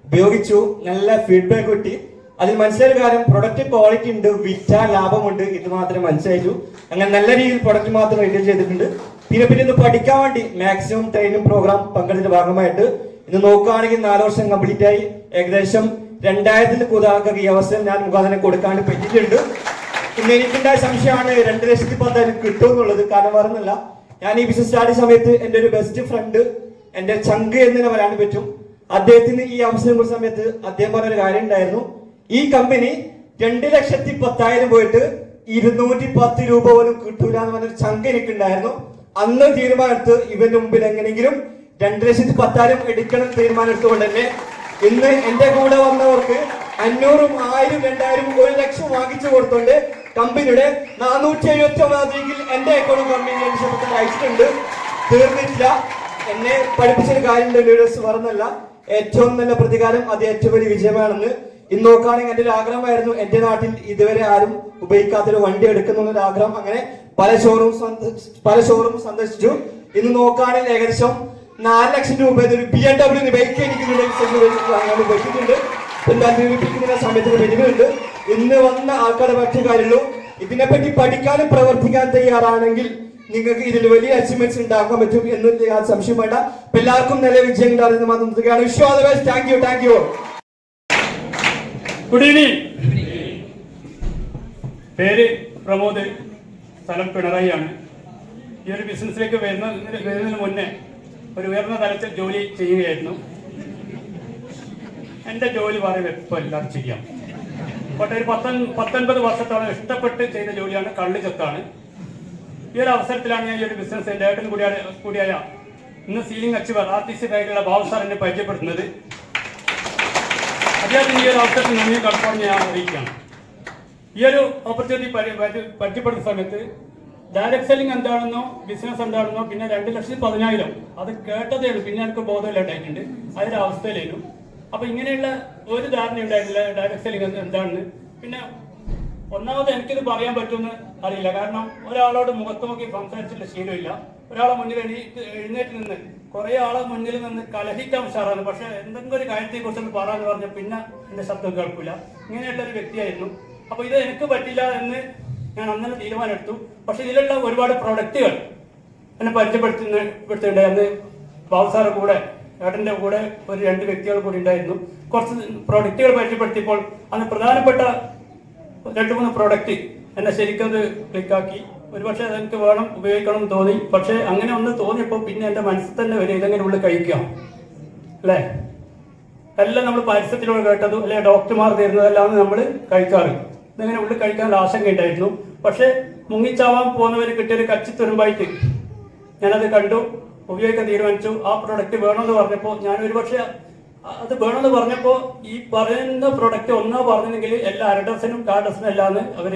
ഉപയോഗിച്ചു, നല്ല ഫീഡ്ബാക്ക് കിട്ടി. അതിൽ മനസ്സിലായ കാര്യം, പ്രൊഡക്റ്റ് ക്വാളിറ്റി ഉണ്ട്, വിറ്റാൻ ലാഭമുണ്ട്, ഇത് മാത്രമേ മനസ്സിലായിട്ടു. അങ്ങനെ നല്ല രീതിയിൽ പ്രൊഡക്റ്റ് മാത്രം റെഡി ചെയ്തിട്ടുണ്ട്. പിന്നെ ഇന്ന് പഠിക്കാൻ വേണ്ടി മാക്സിമം ട്രെയിനിങ് പ്രോഗ്രാം പങ്കെടുത്ത ഭാഗമായിട്ട് ഇന്ന് നോക്കുകയാണെങ്കിൽ 4 വർഷം കംപ്ലീറ്റ് ആയി. ഏകദേശം 2000 കൂടുതൽ ഈ അവസരം ഞാൻ മുഖാന്തരം കൊടുക്കാൻ പറ്റിയിട്ടുണ്ട്. ഇന്ന് എനിക്കുണ്ടായ സംശയമാണ് 2,10,000 കിട്ടുമെന്നുള്ളത്. കാരണം പറഞ്ഞല്ല, ഞാൻ ഈ ബിസിനസ് സ്റ്റാർട്ട് സമയത്ത് എന്റെ ഒരു ബെസ്റ്റ് ഫ്രണ്ട്, എന്റെ ചങ്ക് എന്ന് തന്നെ പറയാൻ പറ്റും, അദ്ദേഹത്തിന് ഈ അവസരം കൊടുത്ത സമയത്ത് അദ്ദേഹം പറഞ്ഞൊരു കാര്യം ഉണ്ടായിരുന്നു. ഈ കമ്പനി 2,10,000 പോയിട്ട് 210 രൂപ പോലും കിട്ടൂല എന്ന് പറഞ്ഞൊരു ചങ്ക് എനിക്കുണ്ടായിരുന്നു. അന്ന് തീരുമാനമെടുത്ത് ഇവന്റെ മുമ്പിൽ എങ്ങനെയെങ്കിലും 2,10,000 എടുക്കണം തീരുമാനം എടുത്തുകൊണ്ട് തന്നെ ഇന്ന് എന്റെ കൂടെ വന്നവർക്ക് 500, 1000, 2000, 1 ലക്ഷം വാങ്ങിച്ചു കൊടുത്തോണ്ട് കമ്പനിയുടെ 479 എന്റെ അക്കൗണ്ട് കമ്പനി അയച്ചിട്ടുണ്ട്. തീർന്നിട്ടില്ല. എന്നെ പഠിപ്പിച്ചൊരു കാര്യം ലീഡേഴ്സ് പറഞ്ഞല്ല, ഏറ്റവും നല്ല പ്രതികാരം അത് ഏറ്റവും വലിയ വിജയമാണെന്ന്. ഇന്ന് നോക്കുകയാണെങ്കിൽ എൻ്റെ ഒരു ആഗ്രഹമായിരുന്നു എൻ്റെ നാട്ടിൽ ഇതുവരെ ആരും ഉപയോഗിക്കാത്തൊരു വണ്ടി എടുക്കുന്ന ഒരു ആഗ്രഹം. അങ്ങനെ പല ഷോറൂം സന്ദർശിച്ചു. ഇന്ന് നോക്കുകയാണെങ്കിൽ ഏകദേശം 4 ലക്ഷം രൂപ ഒരു BMW ബൈക്ക് എനിക്ക് പറ്റിയിട്ടുണ്ട്. പിന്നെ സമയത്തിന് വെല്ലുവിളുണ്ട്. ഇന്ന് വന്ന ആൾക്കാരുടെ മറ്റു കാര്യമുള്ളൂ. ഇതിനെപ്പറ്റി പഠിക്കാനും പ്രവർത്തിക്കാൻ തയ്യാറാണെങ്കിൽ നിങ്ങൾക്ക് ഇതിൽ വലിയ അച്ചീവ്മെന്റ്സ് ഉണ്ടാക്കാൻ പറ്റും എന്ന് സംശയം വേണ്ട. എല്ലാവർക്കും നല്ല വിജയം ഉണ്ടാകുന്ന മാത്രം wish all the best. Thank you. Good evening. പേര് പ്രമോദ്, സ്ഥലം പിണറായിയാണ്. ഈ ഒരു ബിസിനസ്സിലേക്ക് വരുന്നതിന് മുന്നേ ഒരു ഉയർന്ന തലത്തിൽ ജോലി ചെയ്യുകയായിരുന്നു. എൻ്റെ ജോലി പറയുന്നത് ഇപ്പോൾ എല്ലാവരും ചെയ്യാം. പക്ഷേ ഒരു 19 വർഷത്തോളം ഇഷ്ടപ്പെട്ട് ചെയ്ത ജോലിയാണ്, കള്ളിച്ചത്താണ്. ഈ ഒരു അവസരത്തിലാണ് ഞാൻ ഈ ഒരു ബിസിനസ് എൻ്റെ ഏട്ടൻ കൂടിയായ ഇന്ന് സീലിംഗ് അച്ചീവർ RTC ബാങ്കിലുള്ള ബാബു സാർ എന്നെ പരിചയപ്പെടുത്തുന്നത്. അദ്ദേഹത്തിന് ഈ ഒരു അവസരത്തിൽ നന്ദി കടപ്പാട് ഞാൻ അറിയിക്കുകയാണ്. ഈ ഒരു ഓപ്പർച്യൂണിറ്റി പരിചയപ്പെടുന്ന സമയത്ത് ഡയറക്ട് സെല്ലിംഗ് എന്താണെന്നോ ബിസിനസ് എന്താണെന്നോ പിന്നെ 2,10,000 അത് കേട്ടതേ ഉള്ളൂ. പിന്നെ എനിക്ക് ബോധമില്ലാണ്ടായിട്ടുണ്ട്. അതിൻ്റെ അവസ്ഥയിലായിരുന്നു. അപ്പൊ ഇങ്ങനെയുള്ള ഒരു ധാരണ ഉണ്ടായിട്ടില്ല ഡയറക്ട് സെല്ലിംഗ് എന്താണെന്ന്. പിന്നെ ഒന്നാമത് എനിക്കിത് പറയാൻ പറ്റുമെന്ന് അറിയില്ല. കാരണം ഒരാളോട് മുഖത്ത് നോക്കി സംസാരിച്ചിട്ട് ശീലമില്ല. ഒരാളെ മുന്നിൽ എഴുന്നേറ്റ് നിന്ന് കുറെ ആളെ മുന്നിൽ നിന്ന് കലഹിക്കാൻ ഉഷാറാണ്. പക്ഷെ എന്തെങ്കിലും ഒരു കാര്യത്തെ കുറിച്ചൊന്ന് പറയാന്ന് പറഞ്ഞാൽ പിന്നെ എന്റെ ശബ്ദം കേൾക്കില്ല. ഇങ്ങനെയുള്ള ഒരു വ്യക്തിയായിരുന്നു. അപ്പൊ ഇത് എനിക്ക് പറ്റില്ല എന്ന് ഞാൻ അന്നേരം തീരുമാനമെടുത്തു. പക്ഷെ ഇതിലുള്ള ഒരുപാട് പ്രൊഡക്റ്റുകൾ എന്നെ പരിചയപ്പെടുത്തിയിട്ടുണ്ട്. അന്ന് ബാബു സാറ് കൂടെ ഏട്ടൻ്റെ കൂടെ ഒരു 2 വ്യക്തികൾ കൂടി ഉണ്ടായിരുന്നു. കുറച്ച് പ്രൊഡക്റ്റുകൾ പരിചയപ്പെടുത്തിയപ്പോൾ അന്ന് പ്രധാനപ്പെട്ട 2-3 പ്രൊഡക്റ്റ് എന്നെ ശരിക്കും അത് ക്ലിക്കാക്കി. ഒരുപക്ഷെ അതെനിക്ക് വേണം ഉപയോഗിക്കണം എന്ന് തോന്നി. പക്ഷെ അങ്ങനെ ഒന്ന് തോന്നിയപ്പോൾ പിന്നെ എൻ്റെ മനസ്സിൽ തന്നെ വരും ഇതെങ്ങനെ ഉള്ളിൽ കഴിക്കാം അല്ലേ. എല്ലാം നമ്മൾ പരസ്യത്തിലൂടെ കേട്ടതും അല്ലെ ഡോക്ടർമാർ തരുന്നതെല്ലാം നമ്മൾ കഴിക്കാറ്. ഇതെങ്ങനെ ഉള്ളിൽ കഴിക്കാനുള്ള ആശങ്ക ഉണ്ടായിരുന്നു. പക്ഷെ മുങ്ങിച്ചാവാൻ പോകുന്നവർ കിട്ടിയൊരു കച്ചിത്തുരുമ്പായിട്ട് ഞാനത് കണ്ടു, ഉപയോഗിക്കാൻ തീരുമാനിച്ചു. ആ പ്രൊഡക്റ്റ് വേണമെന്ന് പറഞ്ഞപ്പോൾ ഞാൻ ഒരുപക്ഷെ അത് വേണമെന്ന് പറഞ്ഞപ്പോൾ ഈ പറയുന്ന പ്രൊഡക്റ്റ് ഒന്നോ പറഞ്ഞെങ്കിൽ എല്ലാ അരഡസനും കാർഡസനും എല്ലാന്ന് അവർ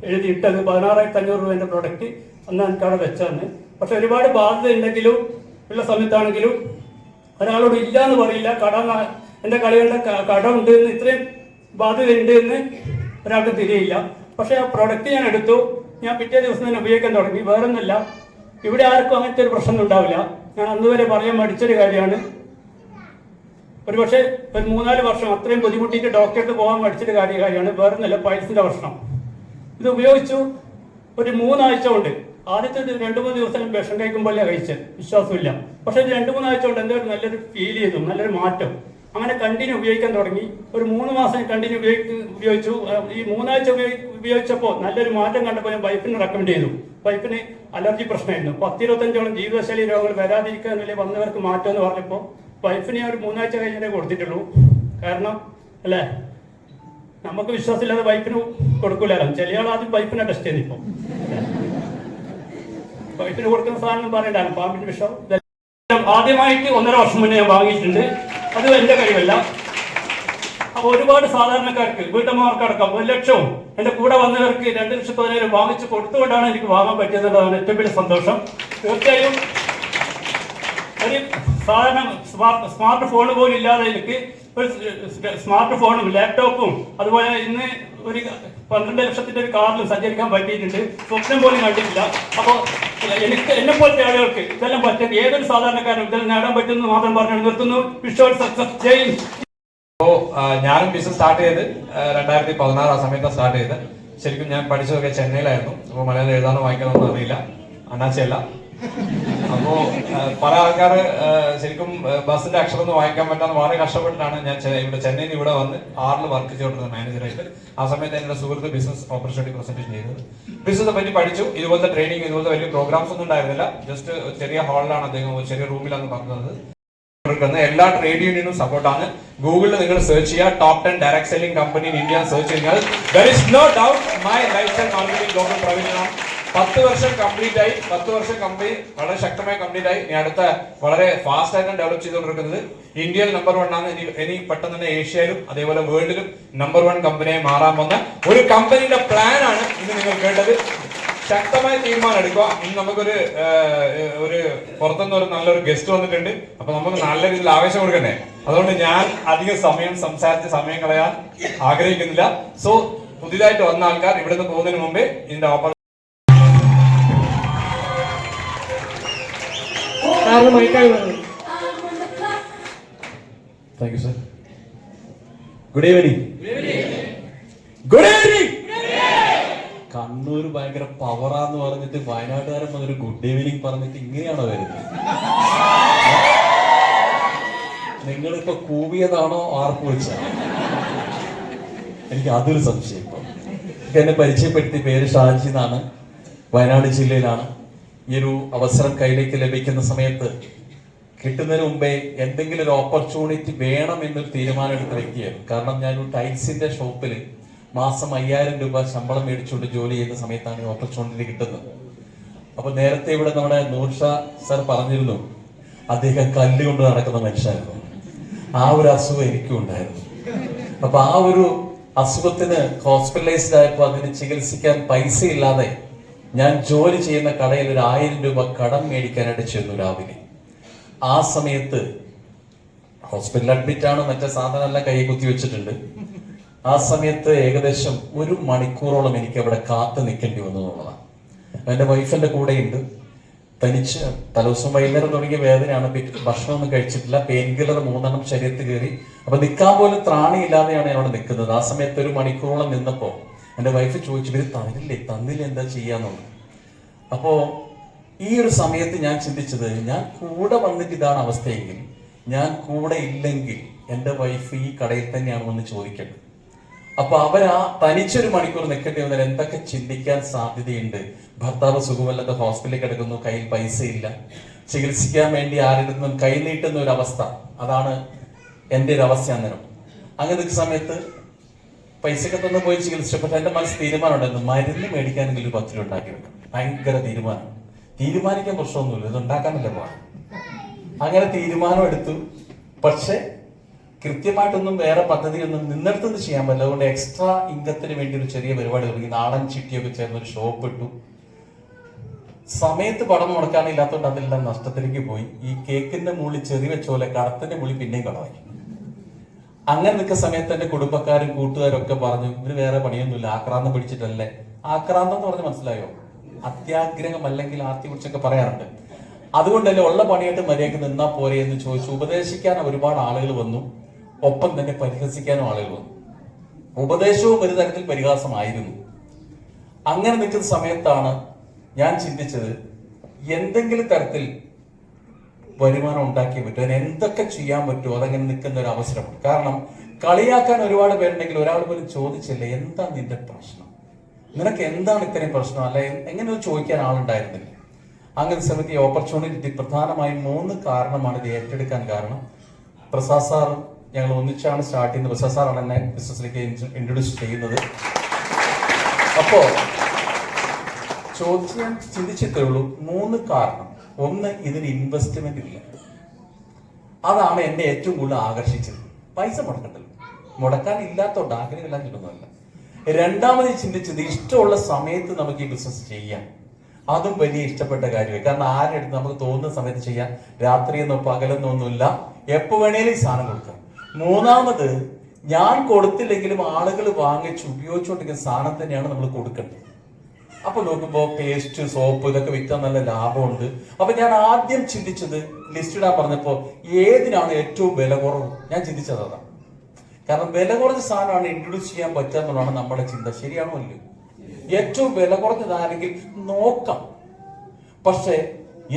എഴുതിയിട്ടത് 16,500 രൂപേൻ്റെ പ്രൊഡക്റ്റ് അന്ന് എനിക്ക് അവിടെ വെച്ചതെന്ന്. പക്ഷെ ഒരുപാട് ബാധ്യത ഉണ്ടെങ്കിലും ഉള്ള സമയത്താണെങ്കിലും ഒരാളോട് ഇല്ല എന്ന് പറയില്ല. എൻ്റെ കളികളുടെ കടമുണ്ട് എന്ന് ഇത്രയും ബാധ്യത ഉണ്ട് എന്ന് ഒരാൾക്ക് തിരിയില്ല. പക്ഷെ ആ പ്രൊഡക്റ്റ് ഞാൻ എടുത്തു. ഞാൻ പിറ്റേ ദിവസം തന്നെ ഉപയോഗിക്കാൻ തുടങ്ങി. വേറൊന്നുമില്ല, ഇവിടെ ആർക്കും അങ്ങനത്തെ ഒരു പ്രശ്നം ഉണ്ടാവില്ല. ഞാൻ അന്നുവരെ പറയാൻ മടിച്ചൊരു കാര്യമാണ്. ഒരുപക്ഷെ ഒരു 3-4 വർഷം അത്രയും ബുദ്ധിമുട്ടിയിട്ട് ഡോക്ടർക്ക് പോകാൻ മടിച്ചൊരു കാര്യമാണ്. വേറൊന്നുമില്ല, പൈസയുടെ പ്രശ്നം. ഇത് ഉപയോഗിച്ചു ഒരു 3 ആഴ്ച കൊണ്ട്. ആദ്യത്തെ 2-3 ദിവസം വിഷം കഴിക്കുമ്പോഴേ കഴിച്ചത്, വിശ്വാസമില്ല. പക്ഷെ 2-3 ആഴ്ച കൊണ്ട് എന്തൊരു നല്ലൊരു ഫീൽ ചെയ്തു, നല്ലൊരു മാറ്റം. അങ്ങനെ കണ്ടിന്യൂ ഉപയോഗിക്കാൻ തുടങ്ങി. ഒരു 3 മാസം കണ്ടിന്യൂ ഉപയോഗിച്ചു. ഈ 3 ആഴ്ച ഉപയോഗിച്ചപ്പോൾ നല്ലൊരു മാറ്റം കണ്ടപ്പോൾ ഞാൻ വൈഫിന് റെക്കമെൻഡ് ചെയ്തു. വൈഫിന് അലർജി പ്രശ്നമായിരുന്നു. 10-25ഓളം ജീവിതശൈലി രോഗങ്ങൾ വരാതിരിക്കാൻ വലിയ വന്നവർക്ക് മാറ്റം എന്ന് പറഞ്ഞപ്പോൾ വൈഫിനെ ഒരു 3 ആഴ്ച കഴിഞ്ഞേ കൊടുത്തിട്ടുള്ളൂ. കാരണം അല്ലേ, നമുക്ക് വിശ്വാസമില്ലാതെ വൈഫിന് കൊടുക്കൂലല്ലോ. ചില ആൾ ആദ്യം വൈഫിനെ ടെസ്റ്റ് ചെയ്യുന്നു. ഇപ്പം വൈഫിന് കൊടുക്കുന്ന സാധനം പറയണ്ടാണ് പാമ്പിന്റെ വിഷം. ആദ്യമായിട്ട് 1.5 വർഷം മുന്നേ ഞാൻ വാങ്ങിയിട്ടുണ്ട്. അത് എൻ്റെ കഴിവല്ല. അപ്പോൾ ഒരുപാട് സാധാരണക്കാർക്ക് വീട്ടമ്മമാർക്കടക്കം 1 ലക്ഷവും എൻ്റെ കൂടെ വന്നവർക്ക് 2,10,000 വാങ്ങിച്ച് കൊടുത്തുകൊണ്ടാണ് എനിക്ക് വാങ്ങാൻ പറ്റിയതെന്നുള്ളതാണ് ഏറ്റവും വലിയ സന്തോഷം. തീർച്ചയായും ഒരു സാധാരണ സ്മാർട്ട് ഫോൺ പോലും ഇല്ലാതെ എനിക്ക് ഒരു സ്മാർട്ട് ഫോണും ലാപ്ടോപ്പും അതുപോലെ ഇന്ന് ഒരു 12 ലക്ഷത്തിന്റെ ഒരു കാറിലും സഞ്ചരിക്കാൻ പറ്റിയിട്ടുണ്ട്. സ്വപ്നം പോലും കണ്ടിട്ടില്ല. അപ്പോൾ എന്നെ പോലത്തെ ആളുകൾക്ക് ഇതെല്ലാം പറ്റും. ഏതൊരു സാധാരണക്കാരനും ഇതെല്ലാം നേടാൻ പറ്റുമെന്ന് മാത്രം പറഞ്ഞു നിർത്തുന്നു. വിഷ്വൽ സക്സസ് ജയ്. അപ്പോൾ ഞാനും ബിസിനസ് സ്റ്റാർട്ട് ചെയ്ത് 2016 ആ സമയത്താണ് സ്റ്റാർട്ട് ചെയ്ത്. ശരിക്കും ഞാൻ പഠിച്ചതൊക്കെ ചെന്നൈയിലായിരുന്നു. അപ്പോൾ മലയാളം എഴുതാനോ വായിക്കാനൊന്നും അറിയില്ല, അണ്ണാച്ചിയല്ല. അപ്പോൾ പല ആൾക്കാർ ശരിക്കും ബസ്സിന്റെ അക്ഷരം ഒന്ന് വായിക്കാൻ പറ്റാന്ന് വളരെ കഷ്ടപ്പെട്ടിട്ടാണ് ഞാൻ ഇവിടെ ചെന്നൈയിൽ ഇവിടെ വന്ന് 6 വർക്ക് ചെയ്തുകൊണ്ടിരുന്നത് മാനേജറായിട്ട്. ആ സമയത്ത് എൻ്റെ സുഹൃത്ത് ബിസിനസ് ഓപ്പർച്യൂണിറ്റി പ്രസന്റേഷൻ ചെയ്തത്. ബിസിനസിനെ പറ്റി പഠിച്ചു. ഇതുപോലത്തെ ട്രെയിനിങ്, ഇതുപോലത്തെ വലിയ പ്രോഗ്രാംസ് ഒന്നും ഉണ്ടായിരുന്നില്ല. ജസ്റ്റ് ചെറിയ ഹാളിലാണ് അദ്ദേഹം, ചെറിയ റൂമിലാണ് പറഞ്ഞത്. എല്ലാ ട്രേഡ് യൂണിയനും സപ്പോർട്ടാണ്. ഗൂഗിളിൽ നിങ്ങൾ സെർച്ച് ചെയ്യുക, top 10 direct selling company in India search കഴിഞ്ഞാൽ there is no doubt my lifestyle marketing global provision ആണ്. 10 വർഷം കംപ്ലീറ്റ് ആയി. 10 വർഷം കമ്പനി വളരെ ശക്തമായി കംപ്ലീറ്റ് ആയി. ഇനി അടുത്ത വളരെ ഫാസ്റ്റ് ആയിട്ടാണ് ഡെവലപ്പ് ചെയ്തുകൊണ്ടിരിക്കുന്നത്. ഇന്ത്യയിൽ നമ്പർ 1 ആണ്. ഇനി പെട്ടെന്ന് തന്നെ ഏഷ്യയിലും അതേപോലെ വേൾഡിലും നമ്പർ 1 കമ്പനിയായി മാറാൻ പോകുന്ന ഒരു കമ്പനിയുടെ പ്ലാൻ ആണ് ഇന്ന് നിങ്ങൾ കേട്ടത്. ശക്തമായ തീരുമാനം എടുക്കുക. ഇന്ന് നമുക്കൊരു ഒരു പുറത്തുനിന്ന് ഒരു നല്ലൊരു ഗസ്റ്റ് വന്നിട്ടുണ്ട്. അപ്പൊ നമുക്ക് നല്ല രീതിയിൽ ആവേശം കൊടുക്കണ്ടേ? അതുകൊണ്ട് ഞാൻ അധികം സംസാരിച്ച് സമയം കളയാൻ ആഗ്രഹിക്കുന്നില്ല. സോ പുതിയതായിട്ട് വന്ന ആൾക്കാർ ഇവിടുന്ന് പോകുന്നതിന് മുമ്പേ ഇതിന്റെ thank you sir. Good evening. Good evening. Kannur ഭയങ്കര പവറാന്ന് പറഞ്ഞിട്ട് വയനാട്ടുകാരൻ വന്നൊരു ഗുഡ് ഈവനിങ് പറഞ്ഞിട്ട് ഇങ്ങനെയാണോ വരുന്നത്? നിങ്ങളിപ്പോ കൂവിയതാണോ ആർപ്പ് വിളിച്ചതാണോ? എനിക്ക് അതൊരു സംശയം. ഇപ്പൊ എന്നെ പരിചയപ്പെടുത്തിയ പേര് ഷാജി എന്നാണ്, വയനാട് ജില്ലയിലാണ്. ഈ ഒരു അവസരം കയ്യിലേക്ക് ലഭിക്കുന്ന സമയത്ത് കിട്ടുന്നതിന് മുമ്പേ എന്തെങ്കിലും ഒരു ഓപ്പർച്യൂണിറ്റി വേണം എന്നൊരു തീരുമാനം എടുത്ത വ്യക്തിയായിരുന്നു. കാരണം ഞാനൊരു ടൈൽസിന്റെ ഷോപ്പിൽ മാസം 5000 രൂപ ശമ്പളം മേടിച്ചുകൊണ്ട് ജോലി ചെയ്യുന്ന സമയത്താണ് ഈ ഓപ്പർച്യൂണിറ്റി കിട്ടുന്നത്. അപ്പൊ നേരത്തെ ഇവിടെ നമ്മുടെ നൂർഷ സർ പറഞ്ഞിരുന്നു, അദ്ദേഹം കല്ലുകൊണ്ട് നടക്കുന്ന മനുഷ്യനായിരുന്നു. ആ ഒരു അസുഖം എനിക്കും ഉണ്ടായിരുന്നു. അപ്പൊ ആ ഒരു അസുഖത്തിന് ഹോസ്പിറ്റലൈസ്ഡ് ആയപ്പോൾ അതിന് ചികിത്സിക്കാൻ പൈസ ഇല്ലാതെ ഞാൻ ജോലി ചെയ്യുന്ന കടയിൽ ഒരു 1000 രൂപ കടം മേടിക്കാനായിട്ട് ചെന്നു രാവിലെ. ആ സമയത്ത് ഹോസ്പിറ്റൽ അഡ്മിറ്റ് ആണ്, മറ്റേ സാധനം എല്ലാം കൈ കുത്തി വെച്ചിട്ടുണ്ട്. ആ സമയത്ത് ഏകദേശം 1 മണിക്കൂറോളം എനിക്ക് അവിടെ കാത്തു നിൽക്കേണ്ടി വന്നു എന്നുള്ളതാണ്. എൻ്റെ വൈഫിന്റെ കൂടെയുണ്ട്. തനിച്ച് തലേദിവസം വൈകുന്നേരം തുടങ്ങിയ വേദനയാണ്. ഭക്ഷണമൊന്നും കഴിച്ചിട്ടില്ല. പെയിൻ കില്ലർ 3 ശരീരത്തിൽ കയറി. അപ്പൊ നിൽക്കാൻ പോലും ത്രാണിയില്ലാതെയാണ് ഞാൻ അവിടെ നിൽക്കുന്നത്. ആ സമയത്ത് 1 മണിക്കൂറോളം നിന്നപ്പോ എൻ്റെ വൈഫ് ചോദിച്ചു, ഇവര് തന്നില്ല എന്താ ചെയ്യാന്നുള്ളത്. അപ്പോ ഈ ഒരു സമയത്ത് ഞാൻ ചിന്തിച്ചത്, ഞാൻ കൂടെ വന്നിട്ട് ഇതാണ് അവസ്ഥയെങ്കിൽ, ഞാൻ കൂടെ ഇല്ലെങ്കിൽ എൻ്റെ വൈഫ് ഈ കടയിൽ തന്നെയാണ് വന്ന് ചോദിക്കേണ്ടത്. അപ്പൊ അവരാ തനിച്ചൊരു മണിക്കൂർ നിൽക്കേണ്ടി വന്നാൽ എന്തൊക്കെ ചിന്തിക്കാൻ സാധ്യതയുണ്ട്. ഭർത്താവ് സുഖമല്ലാതെ ഹോസ്പിറ്റലിൽ കിടക്കുന്നു, കയ്യിൽ പൈസ ഇല്ല, ചികിത്സിക്കാൻ വേണ്ടി ആരുടെ കൈ നീട്ടുന്ന ഒരു അവസ്ഥ. അതാണ് എൻ്റെ ഒരു അവസ്ഥ. അന്നേരം അങ്ങനെ സമയത്ത് പൈസയൊക്കെ തന്നെ പോയി ചികിത്സിച്ചപ്പോൾ എൻ്റെ മനസ്സ് തീരുമാനം ഉണ്ടായിരുന്നു, മരുന്ന് മേടിക്കാനെങ്കിലും 10 രൂപ ഉണ്ടാക്കിയെടുക്കും. ഭയങ്കര തീരുമാനം. തീരുമാനിക്കാൻ പ്രശ്നമൊന്നുമില്ല, ഇത് ഉണ്ടാക്കാനല്ലേ പോകാം. അങ്ങനെ തീരുമാനം എടുത്തു. പക്ഷെ കൃത്യമായിട്ടൊന്നും വേറെ പദ്ധതിയൊന്നും നിന്നെടുത്തൊന്നും ചെയ്യാൻ പറ്റില്ല. അതുകൊണ്ട് എക്സ്ട്രാ ഇൻകത്തിന് വേണ്ടി ഒരു ചെറിയ പരിപാടി തുടങ്ങി. നാടൻ ചിട്ടിയൊക്കെ ചേർന്ന് ഒരു ഷോപ്പ് ഇട്ടു. സമയത്ത് പണം മുടക്കാനില്ലാത്തതുകൊണ്ട് അതെല്ലാം നഷ്ടത്തിലേക്ക് പോയി. ഈ കേക്കിന്റെ മുകളിൽ ചെറിയ വെച്ച പോലെ കടത്തിന്റെ മുകളിൽ പിന്നെയും കളവായി. അങ്ങനെ നിൽക്കുന്ന സമയത്ത് എന്റെ കുടുംബക്കാരും കൂട്ടുകാരും ഒക്കെ പറഞ്ഞു, ഇവര് വേറെ പണിയൊന്നുമില്ല, ആക്രാന്തം പിടിച്ചിട്ടല്ലേ. ആക്രാന്തം എന്ന് പറഞ്ഞ് മനസ്സിലായോ? അത്യാഗ്രഹം അല്ലെങ്കിൽ ആർത്തി കുറിച്ചൊക്കെ പറയാറുണ്ട്. അതുകൊണ്ടല്ലേ ഉള്ള പണിയായിട്ട് മര്യാദക്ക് നിന്നാ പോരെ എന്ന് ചോദിച്ചു. ഉപദേശിക്കാൻ ഒരുപാട് ആളുകൾ വന്നു, ഒപ്പം തന്നെ പരിഹസിക്കാനും ആളുകൾ വന്നു. ഉപദേശവും ഒരു തരത്തിൽ പരിഹാസമായിരുന്നു. അങ്ങനെ നിൽക്കുന്ന സമയത്താണ് ഞാൻ ചിന്തിച്ചത്, എന്തെങ്കിലും തരത്തിൽ വരുമാനം ഉണ്ടാക്കിയേ പറ്റും, അതിന് എന്തൊക്കെ ചെയ്യാൻ പറ്റുമോ അതങ്ങനെ നിൽക്കുന്ന ഒരു അവസരമാണ്. കാരണം കളിയാക്കാൻ ഒരുപാട് പേരുണ്ടെങ്കിൽ ഒരാൾ പോലും ചോദിച്ചില്ല, എന്താ നിന്റെ പ്രശ്നം, നിനക്ക് എന്താണ് ഇത്രയും പ്രശ്നം, അല്ല എങ്ങനെ ചോദിക്കാൻ ആളുണ്ടായിരുന്നില്ല. അങ്ങനെ സമയത്ത് ഈ ഓപ്പർച്യൂണിറ്റി പ്രധാനമായും 3 കാരണമാണ് ഇത് ഏറ്റെടുക്കാൻ കാരണം. പ്രസാദ് സാർ ഞങ്ങൾ ഒന്നിച്ചാണ് സ്റ്റാർട്ട് ചെയ്യുന്നത്. പ്രസാദ് സാറാണ് എന്നെ ബിസിനസ്സിലേക്ക് ഇൻട്രൊഡ്യൂസ് ചെയ്യുന്നത്. അപ്പോ ചോദിച്ചാൽ ചിന്തിച്ചിട്ടേ ഉള്ളൂ 3 കാരണം. ഒന്ന്, ഇതിന് ഇൻവെസ്റ്റ്മെന്റ് ഇല്ല. അതാണ് എന്നെ ഏറ്റവും കൂടുതൽ ആകർഷിച്ചത്. പൈസ മുടക്കണ്ടല്ലോ, മുടക്കാൻ ഇല്ലാത്തോണ്ട് ആഗ്രഹമില്ലാൻ കിട്ടുന്നതല്ല. രണ്ടാമത് ചിന്തിച്ചത്, ഇഷ്ടമുള്ള സമയത്ത് നമുക്ക് ഈ ബിസിനസ് ചെയ്യാം. അതും വലിയ ഇഷ്ടപ്പെട്ട കാര്യമായി. കാരണം ആരുടെ അടുത്ത് നമുക്ക് തോന്നുന്ന സമയത്ത് ചെയ്യാം. രാത്രിയെന്നോ പകലെന്നോ ഒന്നുമില്ല, എപ്പോ വേണേലും ഈ സാധനം കൊടുക്കാം. മൂന്നാമത്, ഞാൻ കൊടുത്തില്ലെങ്കിലും ആളുകൾ വാങ്ങിച്ച് ഉപയോഗിച്ചുകൊണ്ടിരിക്കുന്ന സാധനം തന്നെയാണ് നമ്മൾ കൊടുക്കേണ്ടത്. അപ്പൊ നോക്കുമ്പോ പേസ്റ്റ്, സോപ്പ് ഇതൊക്കെ വിൽക്കാൻ നല്ല ലാഭമുണ്ട്. അപ്പൊ ഞാൻ ആദ്യം ചിന്തിച്ചത്, ലിസ്റ്റ് ഇടാൻ പറഞ്ഞപ്പോ ഏതിനാണ് ഏറ്റവും വില കുറവ്, ഞാൻ ചിന്തിച്ചത് അതാണ്. കാരണം വില കുറഞ്ഞ സാധനമാണ് ഇൻട്രൊഡ്യൂസ് ചെയ്യാൻ പറ്റുക എന്നുള്ളതാണ് നമ്മുടെ ചിന്ത. ശരിയാണോ അല്ലയോ? ഏറ്റവും വില കുറഞ്ഞതാണെങ്കിൽ നോക്കാം. പക്ഷെ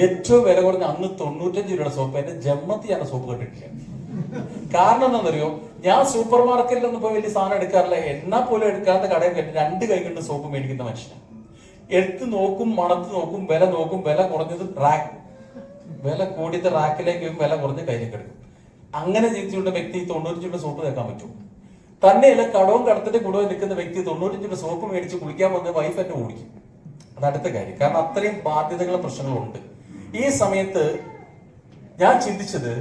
ഏറ്റവും വില കുറഞ്ഞ അന്ന് 95 രൂപയുടെ സോപ്പ് എന്റെ ജന്മത്തിൽ ഞാൻ സോപ്പ് കണ്ടിട്ടില്ല. കാരണം എന്താണെന്നറിയോ, ഞാൻ സൂപ്പർ മാർക്കറ്റിലൊന്നും പോയി വലിയ സാധനം എടുക്കാറില്ല. എന്നാ പോലും എടുക്കാത്ത കടയിൽ കെട്ടി 2 കൈ കൊണ്ട് സോപ്പ് മേടിക്കുന്ന മനുഷ്യനാണ്. എടുത്ത് നോക്കും, മണത്ത് നോക്കും, വില കുറഞ്ഞത് റാക്ക്, വില കൂടിയത് റാക്കിലേക്ക് വില കുറഞ്ഞ് കയ്യിലേക്ക് എടുക്കും. അങ്ങനെ ജീവിച്ചുകൊണ്ട് വ്യക്തി 95 രൂപ സോപ്പ് തേക്കാൻ പറ്റും. തന്നെയല്ല, കടവും കടത്തിന്റെ കൂടെ നിൽക്കുന്ന വ്യക്തി 95 രൂപ സോപ്പ് മേടിച്ച് കുളിക്കാൻ വന്ന് വൈഫ് എന്നെ ഓടിക്കും. അത് അടുത്ത കാര്യം. കാരണം അത്രയും ബാധ്യതകളും പ്രശ്നങ്ങളും ഉണ്ട്. ഈ സമയത്ത് ഞാൻ ചിന്തിച്ചത്,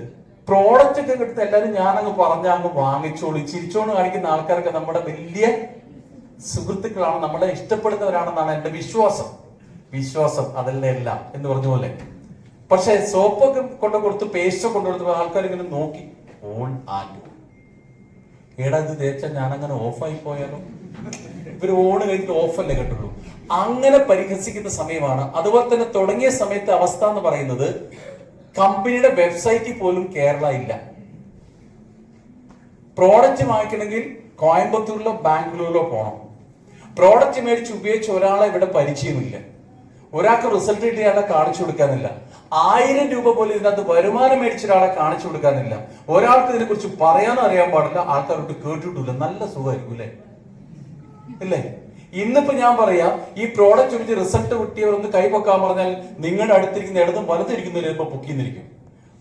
പ്രോഡക്റ്റ് ഒക്കെ കിട്ടുന്ന എല്ലാവരും ഞാനങ്ങ് അങ്ങ് വാങ്ങിച്ചോളൂ, ചിരിച്ചോണ്ട് കാണിക്കുന്ന ആൾക്കാരൊക്കെ നമ്മുടെ വലിയ സുഹൃത്തുക്കളാണ്, നമ്മളെ ഇഷ്ടപ്പെടുന്നവരാണെന്നാണ് എന്റെ വിശ്വാസം. വിശ്വാസം അതല്ലേ എല്ലാം എന്ന് പറഞ്ഞ പോലെ. പക്ഷെ സോപ്പൊക്കെ കൊണ്ട് കൊടുത്ത് പേസ്റ്റ് കൊണ്ട് കൊടുത്ത് ആൾക്കാർ ഇങ്ങനെ നോക്കി ഓൺ ആൻഡ് ഏടാ ഇത് തേച്ചാൽ ഞാനങ്ങനെ ഓഫായി പോയാലോ, ഇവര് ഓണ് കഴിഞ്ഞിട്ട് ഓഫല്ലേ കേട്ടുള്ളൂ. അങ്ങനെ പരിഹസിക്കുന്ന സമയമാണ്. അതുപോലെ തന്നെ തുടങ്ങിയ സമയത്തെ അവസ്ഥ എന്ന് പറയുന്നത് കമ്പനിയുടെ വെബ്സൈറ്റിൽ പോലും കേരള ഇല്ല. പ്രോഡക്റ്റ് വാങ്ങിക്കണമെങ്കിൽ കോയമ്പത്തൂരിലോ ബാംഗ്ലൂരിലോ പോകണം. പ്രോഡക്റ്റ് മേടിച്ച് ഉപയോഗിച്ച ഒരാളെ ഇവിടെ പരിചയമില്ല. ഒരാൾക്ക് റിസൾട്ട് കിട്ടിയ ആളെ കാണിച്ചു കൊടുക്കാനില്ല. 1000 രൂപ പോലും ഇതിനകത്ത് വരുമാനം മേടിച്ച ഒരാളെ കാണിച്ചു കൊടുക്കാനില്ല. ഒരാൾക്ക് ഇതിനെ കുറിച്ച് പറയാനും അറിയാൻ പാടില്ല. ആൾക്കാരോട്ട് കേട്ടിട്ടില്ല. നല്ല സുഖമായിരിക്കും അല്ലേ? ഇല്ലേ? ഇന്നിപ്പോ ഞാൻ പറയാ, ഈ പ്രോഡക്റ്റ് വെച്ച് റിസൾട്ട് കിട്ടിയവരൊന്ന് കൈപൊക്കാൻ പറഞ്ഞാൽ നിങ്ങളുടെ അടുത്തിരിക്കുന്ന ഇടതും വലത്തിരിക്കുന്നവർ ചിലപ്പോൾ പൊക്കിന്നിരിക്കും.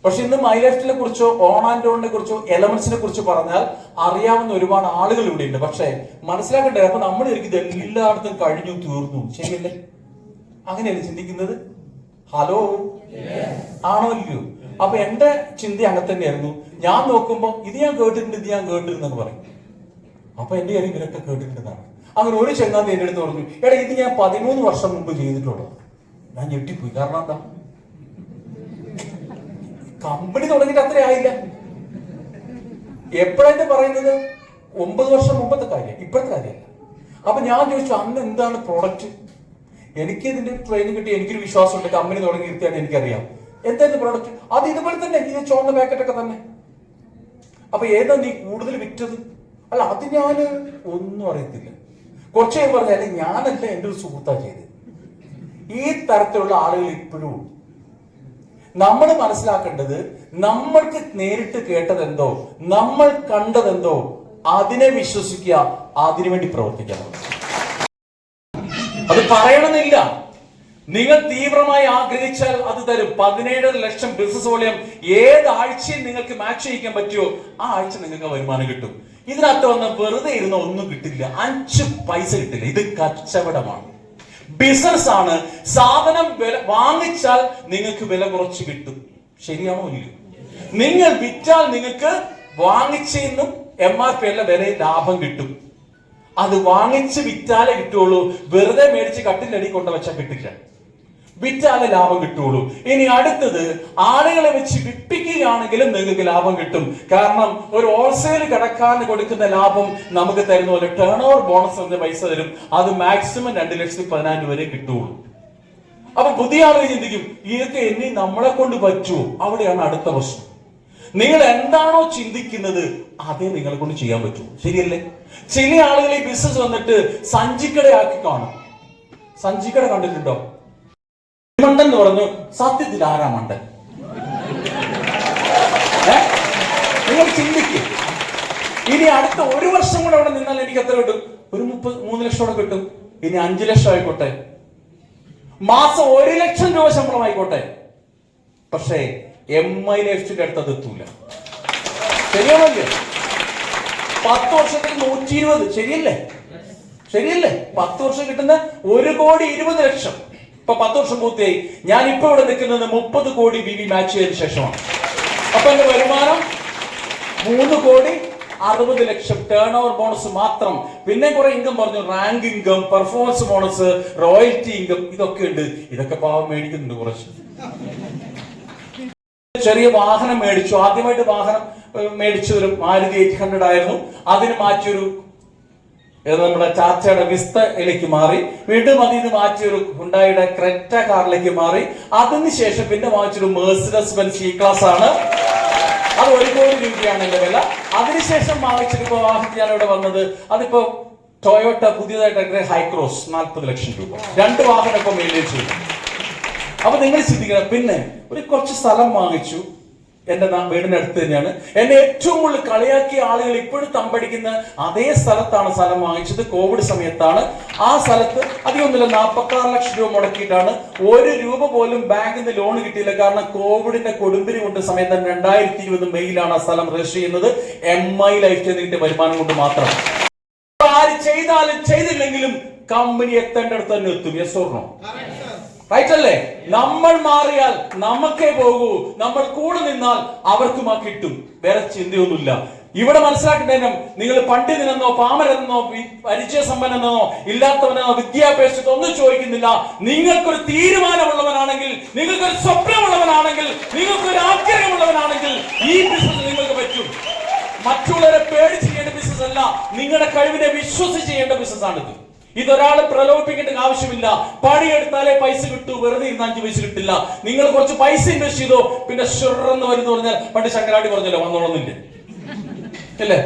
പക്ഷെ ഇന്ന് മൈ ലൈഫിനെ കുറിച്ചോ ഓൺ ആൻഡ് ഓണിനെ കുറിച്ചോ എലമെന്റ്സിനെ കുറിച്ച് പറഞ്ഞാൽ അറിയാവുന്ന ഒരുപാട് ആളുകൾ ഇവിടെ ഉണ്ട്. പക്ഷെ മനസ്സിലാക്കണ്ടേ, അപ്പൊ നമ്മൾ ഇത് എല്ലായിടത്തും കഴിഞ്ഞു തീർന്നു. ശരിയല്ലേ? അങ്ങനെയല്ലേ ചിന്തിക്കുന്നത്? ഹലോ, ആണോ ഇല്ലയോ? അപ്പൊ എന്റെ ചിന്ത അങ്ങനെ തന്നെയായിരുന്നു. ഞാൻ നോക്കുമ്പോ ഇത് ഞാൻ കേട്ടിട്ടുണ്ട്, ഇത് ഞാൻ കേട്ടിരുന്നെന്ന് പറയും. അപ്പൊ എന്റെ കാര്യം ഇവരൊക്കെ കേട്ടിട്ടുണ്ടെന്നാണ്. അങ്ങനെ ഒരു ചങ്ങാതി എന്റെ അടുത്ത് പറഞ്ഞു, എടാ ഇത് ഞാൻ 13 വർഷം മുമ്പ് ചെയ്തിട്ടുള്ളൂ. ഞാൻ ഞെട്ടിപ്പോയി. കാരണം എന്താ, കമ്പനി തുടങ്ങിയിട്ട് അത്ര ആയില്ല. എപ്പോഴായിട്ട് പറയുന്നത് 9 വർഷം മുമ്പത്തെ കാര്യം, ഇപ്പോഴത്തെ കാര്യമല്ല. അപ്പൊ ഞാൻ ചോദിച്ചു, അന്ന് എന്താണ് പ്രോഡക്റ്റ്? എനിക്ക് ഇതിന്റെ ട്രെയിനിങ് കിട്ടി, എനിക്കൊരു വിശ്വാസമുണ്ട്. കമ്പനി തുടങ്ങി ഇരുത്തിയാണ് എനിക്കറിയാം. എന്തായിരുന്നു പ്രോഡക്റ്റ്? അത് ഇതുപോലെ തന്നെ, ഇത് ചുവന്ന പാക്കറ്റൊക്കെ തന്നെ. അപ്പൊ ഏതാ നീ കൂടുതൽ വിറ്റത്? അല്ല, അത് ഞാൻ ഒന്നും അറിയത്തില്ല. കുറച്ചു പേര് പറഞ്ഞാൽ ഞാനല്ല, എൻ്റെ ഒരു സുഹൃത്താ ചെയ്തത്. ഈ തരത്തിലുള്ള ആളുകൾ ഇപ്പോഴും നമ്മൾ മനസ്സിലാക്കേണ്ടത്, നമ്മൾക്ക് നേരിട്ട് കേട്ടതെന്തോ, നമ്മൾ കണ്ടതെന്തോ അതിനെ വിശ്വസിക്കുക, അതിനുവേണ്ടി പ്രവർത്തിക്കണം. അത് പറയണമെന്നില്ല. നിങ്ങൾ തീവ്രമായി ആഗ്രഹിച്ചാൽ അത് തരും. 17 ലക്ഷം ബിസിനസ് വോളിയം ഏത് ആഴ്ചയും നിങ്ങൾക്ക് മാച്ച് ചെയ്യിക്കാൻ പറ്റുമോ ആ ആഴ്ച നിങ്ങൾക്ക് വരുമാനം കിട്ടും. ഇതിനകത്ത് വന്ന് വെറുതെ ഇരുന്ന ഒന്നും കിട്ടില്ല. 5 പൈസ കിട്ടില്ല. ഇത് കച്ചവടമാണ്, ബിസിനസ് ആണ്. സാധനം വാങ്ങിച്ചാൽ നിങ്ങൾക്ക് വില കുറച്ച് കിട്ടും. ശരിയാണോ ഇല്ലയോ? നിങ്ങൾ വിറ്റാൽ നിങ്ങൾക്ക് വാങ്ങിച്ചെന്നും MRP അല്ല വിലയിൽ ലാഭം കിട്ടും. അത് വാങ്ങിച്ച് വിറ്റാലേ കിട്ടുള്ളൂ. വെറുതെ മേടിച്ച് കട്ടിലടി കൊണ്ടുവച്ചാൽ കിട്ടില്ല. വിറ്റാലേ ലാഭം കിട്ടുള്ളൂ. ഇനി അടുത്തത്, ആളുകളെ വെച്ച് വിപ്പിക്കുകയാണെങ്കിലും നിങ്ങൾക്ക് ലാഭം കിട്ടും. കാരണം ഒരു ഹോൾസെയിൽ കടക്കാരന് കൊടുക്കുന്ന ലാഭം നമുക്ക് തരുന്ന പോലെ ടേൺ ഓവർ ബോണസ് എന്ന പൈസ തരും. അത് മാക്സിമം 2,10,000 വരെ കിട്ടുള്ളൂ. അപ്പൊ പുതിയ ആളുകൾ ചിന്തിക്കും, ഇതൊക്കെ ഇനി നമ്മളെ കൊണ്ട് പറ്റുമോ? അവിടെയാണ് അടുത്ത പ്രശ്നം. നിങ്ങൾ എന്താണോ ചിന്തിക്കുന്നത് അതേ നിങ്ങളെ കൊണ്ട് ചെയ്യാൻ പറ്റൂ. ശരിയല്ലേ? ചില ആളുകൾ ഈ ബിസിനസ് വന്നിട്ട് സഞ്ചിക്കടയാക്കി കാണും. സഞ്ചിക്കട കണ്ടിട്ടുണ്ടോ? മണ്ടൻ എന്ന് പറഞ്ഞു. സത്യത്തിൽ ആരാ മണ്ടൻ? നിങ്ങൾ ചിന്തിക്കും. ഇനി അടുത്ത 1 വർഷം കൂടെ അവിടെ നിന്നാൽ എനിക്ക് എത്ര കിട്ടും? ഒരു 3 ലക്ഷം കിട്ടും. ഇനി 5 ലക്ഷം ആയിക്കോട്ടെ, മാസം 1 ലക്ഷം രൂപ ശമ്പളം ആയിക്കോട്ടെ. പക്ഷേ MI ലൈഫിന്റെ അടുത്ത് എത്തൂല. ശരിയാണല്ലേ? 10 വർഷത്തിൽ 120. ശരിയല്ലേ? ശരിയല്ലേ? 10 വർഷം കിട്ടുന്ന 1,20,00,000. ഇപ്പൊ 10 വർഷം പൂർത്തിയായി. ഞാൻ ഇപ്പൊ ഇവിടെ നിൽക്കുന്നത് 30 കോടി BV മാച്ച് ചെയ്തതിനു ശേഷമാണ്. അപ്പൊ എന്റെ വരുമാനം 3,60,00,000 ടേൺ ഓവർ ബോണസ് മാത്രം. പിന്നെ കുറെ ഇൻകം പറഞ്ഞു, rank income, performance bonus, royalty income, ഇതൊക്കെ ഉണ്ട്. ഇതൊക്കെ പാവം മേടിക്കുന്നുണ്ട് കുറച്ച്. ചെറിയ വാഹനം മേടിച്ചു. ആദ്യമായിട്ട് വാഹനം മേടിച്ച ഒരു മാരുതി 800 ആയിരുന്നു. അതിന് മാറ്റിയൊരു നമ്മുടെ ചാച്ചയുടെ വിസ്തയിലേക്ക് മാറി. വീണ്ടും അതിന് മാറ്റിയൊരു ഹുണ്ടായുടെ ക്രെറ്റ കാറിലേക്ക് മാറി. അതിനുശേഷം പിന്നെ വാങ്ങിച്ചൊരു മെഴ്സിഡസ് ബെൻസ് C-Class ആണ്. അത് 1 കോടി രൂപയാണ് എന്റെ വില. അതിനുശേഷം വാങ്ങിച്ചിട്ട് വാഹനത്തിൽ ഞാൻ ഇവിടെ വന്നത്, അതിപ്പോ ടൊയോട്ട പുതിയതായിട്ട് ഹൈക്രോസ് 40 ലക്ഷം രൂപ. 2 വാഹനം ഇപ്പൊ മെയിൻറ്റെയിൻ ചെയ്തു. അപ്പൊ നിങ്ങൾ ചിന്തിക്കണം. പിന്നെ ഒരു കുറച്ച് സ്ഥലം വാങ്ങിച്ചു. എന്റെ വീടിനടുത്ത് തന്നെയാണ്. എന്നെ ഏറ്റവും കൂടുതൽ കളിയാക്കിയ ആളുകൾ ഇപ്പോഴും തമ്പടിക്കുന്ന അതേ സ്ഥലത്താണ് സ്ഥലം വാങ്ങിച്ചത്. കോവിഡ് സമയത്താണ്. ആ സ്ഥലത്ത് അധികമൊന്നുമില്ല, 46 ലക്ഷം രൂപ മുടക്കിയിട്ടാണ്. 1 രൂപ പോലും ബാങ്കിൽ നിന്ന് ലോൺ കിട്ടിയില്ല. കാരണം കോവിഡിന്റെ കൊടുമ്പിരി കൊണ്ട് സമയത്ത് 2020 മെയ്യിലാണ് ആ സ്ഥലം രജിസ്റ്റർ ചെയ്യുന്നത്. MI ലൈഫ് ചെയ്തിട്ട് വരുമാനം കൊണ്ട് മാത്രം. ആര് ചെയ്താലും ചെയ്തില്ലെങ്കിലും കമ്പനി എത്തേണ്ടടുത്ത് തന്നെ എത്തും. Yes or no? റൈറ്റ് അല്ലേ? നമ്മൾ മാറിയാൽ നമുക്കേ പോകൂ. നമ്മൾ കൂടെ നിന്നാൽ അവർക്കും ആ കിട്ടും. വേറെ ചിന്തയൊന്നുമില്ല. ഇവിടെ മനസ്സിലാക്കേണ്ടതിനും നിങ്ങൾ പണ്ഡിതനെന്നോ പാമരെന്നോ പരിചയസമ്പന്നെന്നോ ഇല്ലാത്തവനെന്നോ വിദ്യാഭ്യാസത്തോ ഒന്നും ചോദിക്കുന്നില്ല. നിങ്ങൾക്കൊരു തീരുമാനമുള്ളവനാണെങ്കിൽ, നിങ്ങൾക്കൊരു സ്വപ്നമുള്ളവനാണെങ്കിൽ, നിങ്ങൾക്കൊരു ആഗ്രഹമുള്ളവനാണെങ്കിൽ ഈ ബിസിനസ് നിങ്ങൾക്ക് പറ്റും. മറ്റുള്ളവരെ പേടി ചെയ്യേണ്ട ബിസിനസ് അല്ല, നിങ്ങളുടെ കഴിവിനെ വിശ്വസിച്ച് ചെയ്യേണ്ട ബിസിനസ് ആണിത്. ഇതൊരാളെ പ്രലോഭിപ്പിക്കേണ്ട ആവശ്യമില്ല. പണിയെടുത്താലേ പൈസ കിട്ടൂ, വെറുതെ ഇരുന്ന് 5 പൈസ കിട്ടില്ല. നിങ്ങൾ കുറച്ച് പൈസ ഇൻവെസ്റ്റ് ചെയ്തോ, പിന്നെ ഷുറെന്ന് വരുന്നു പറഞ്ഞാൽ പണ്ട് ശങ്കരാടി പറഞ്ഞല്ലോ വന്നോളന്നില്ല അല്ലേ?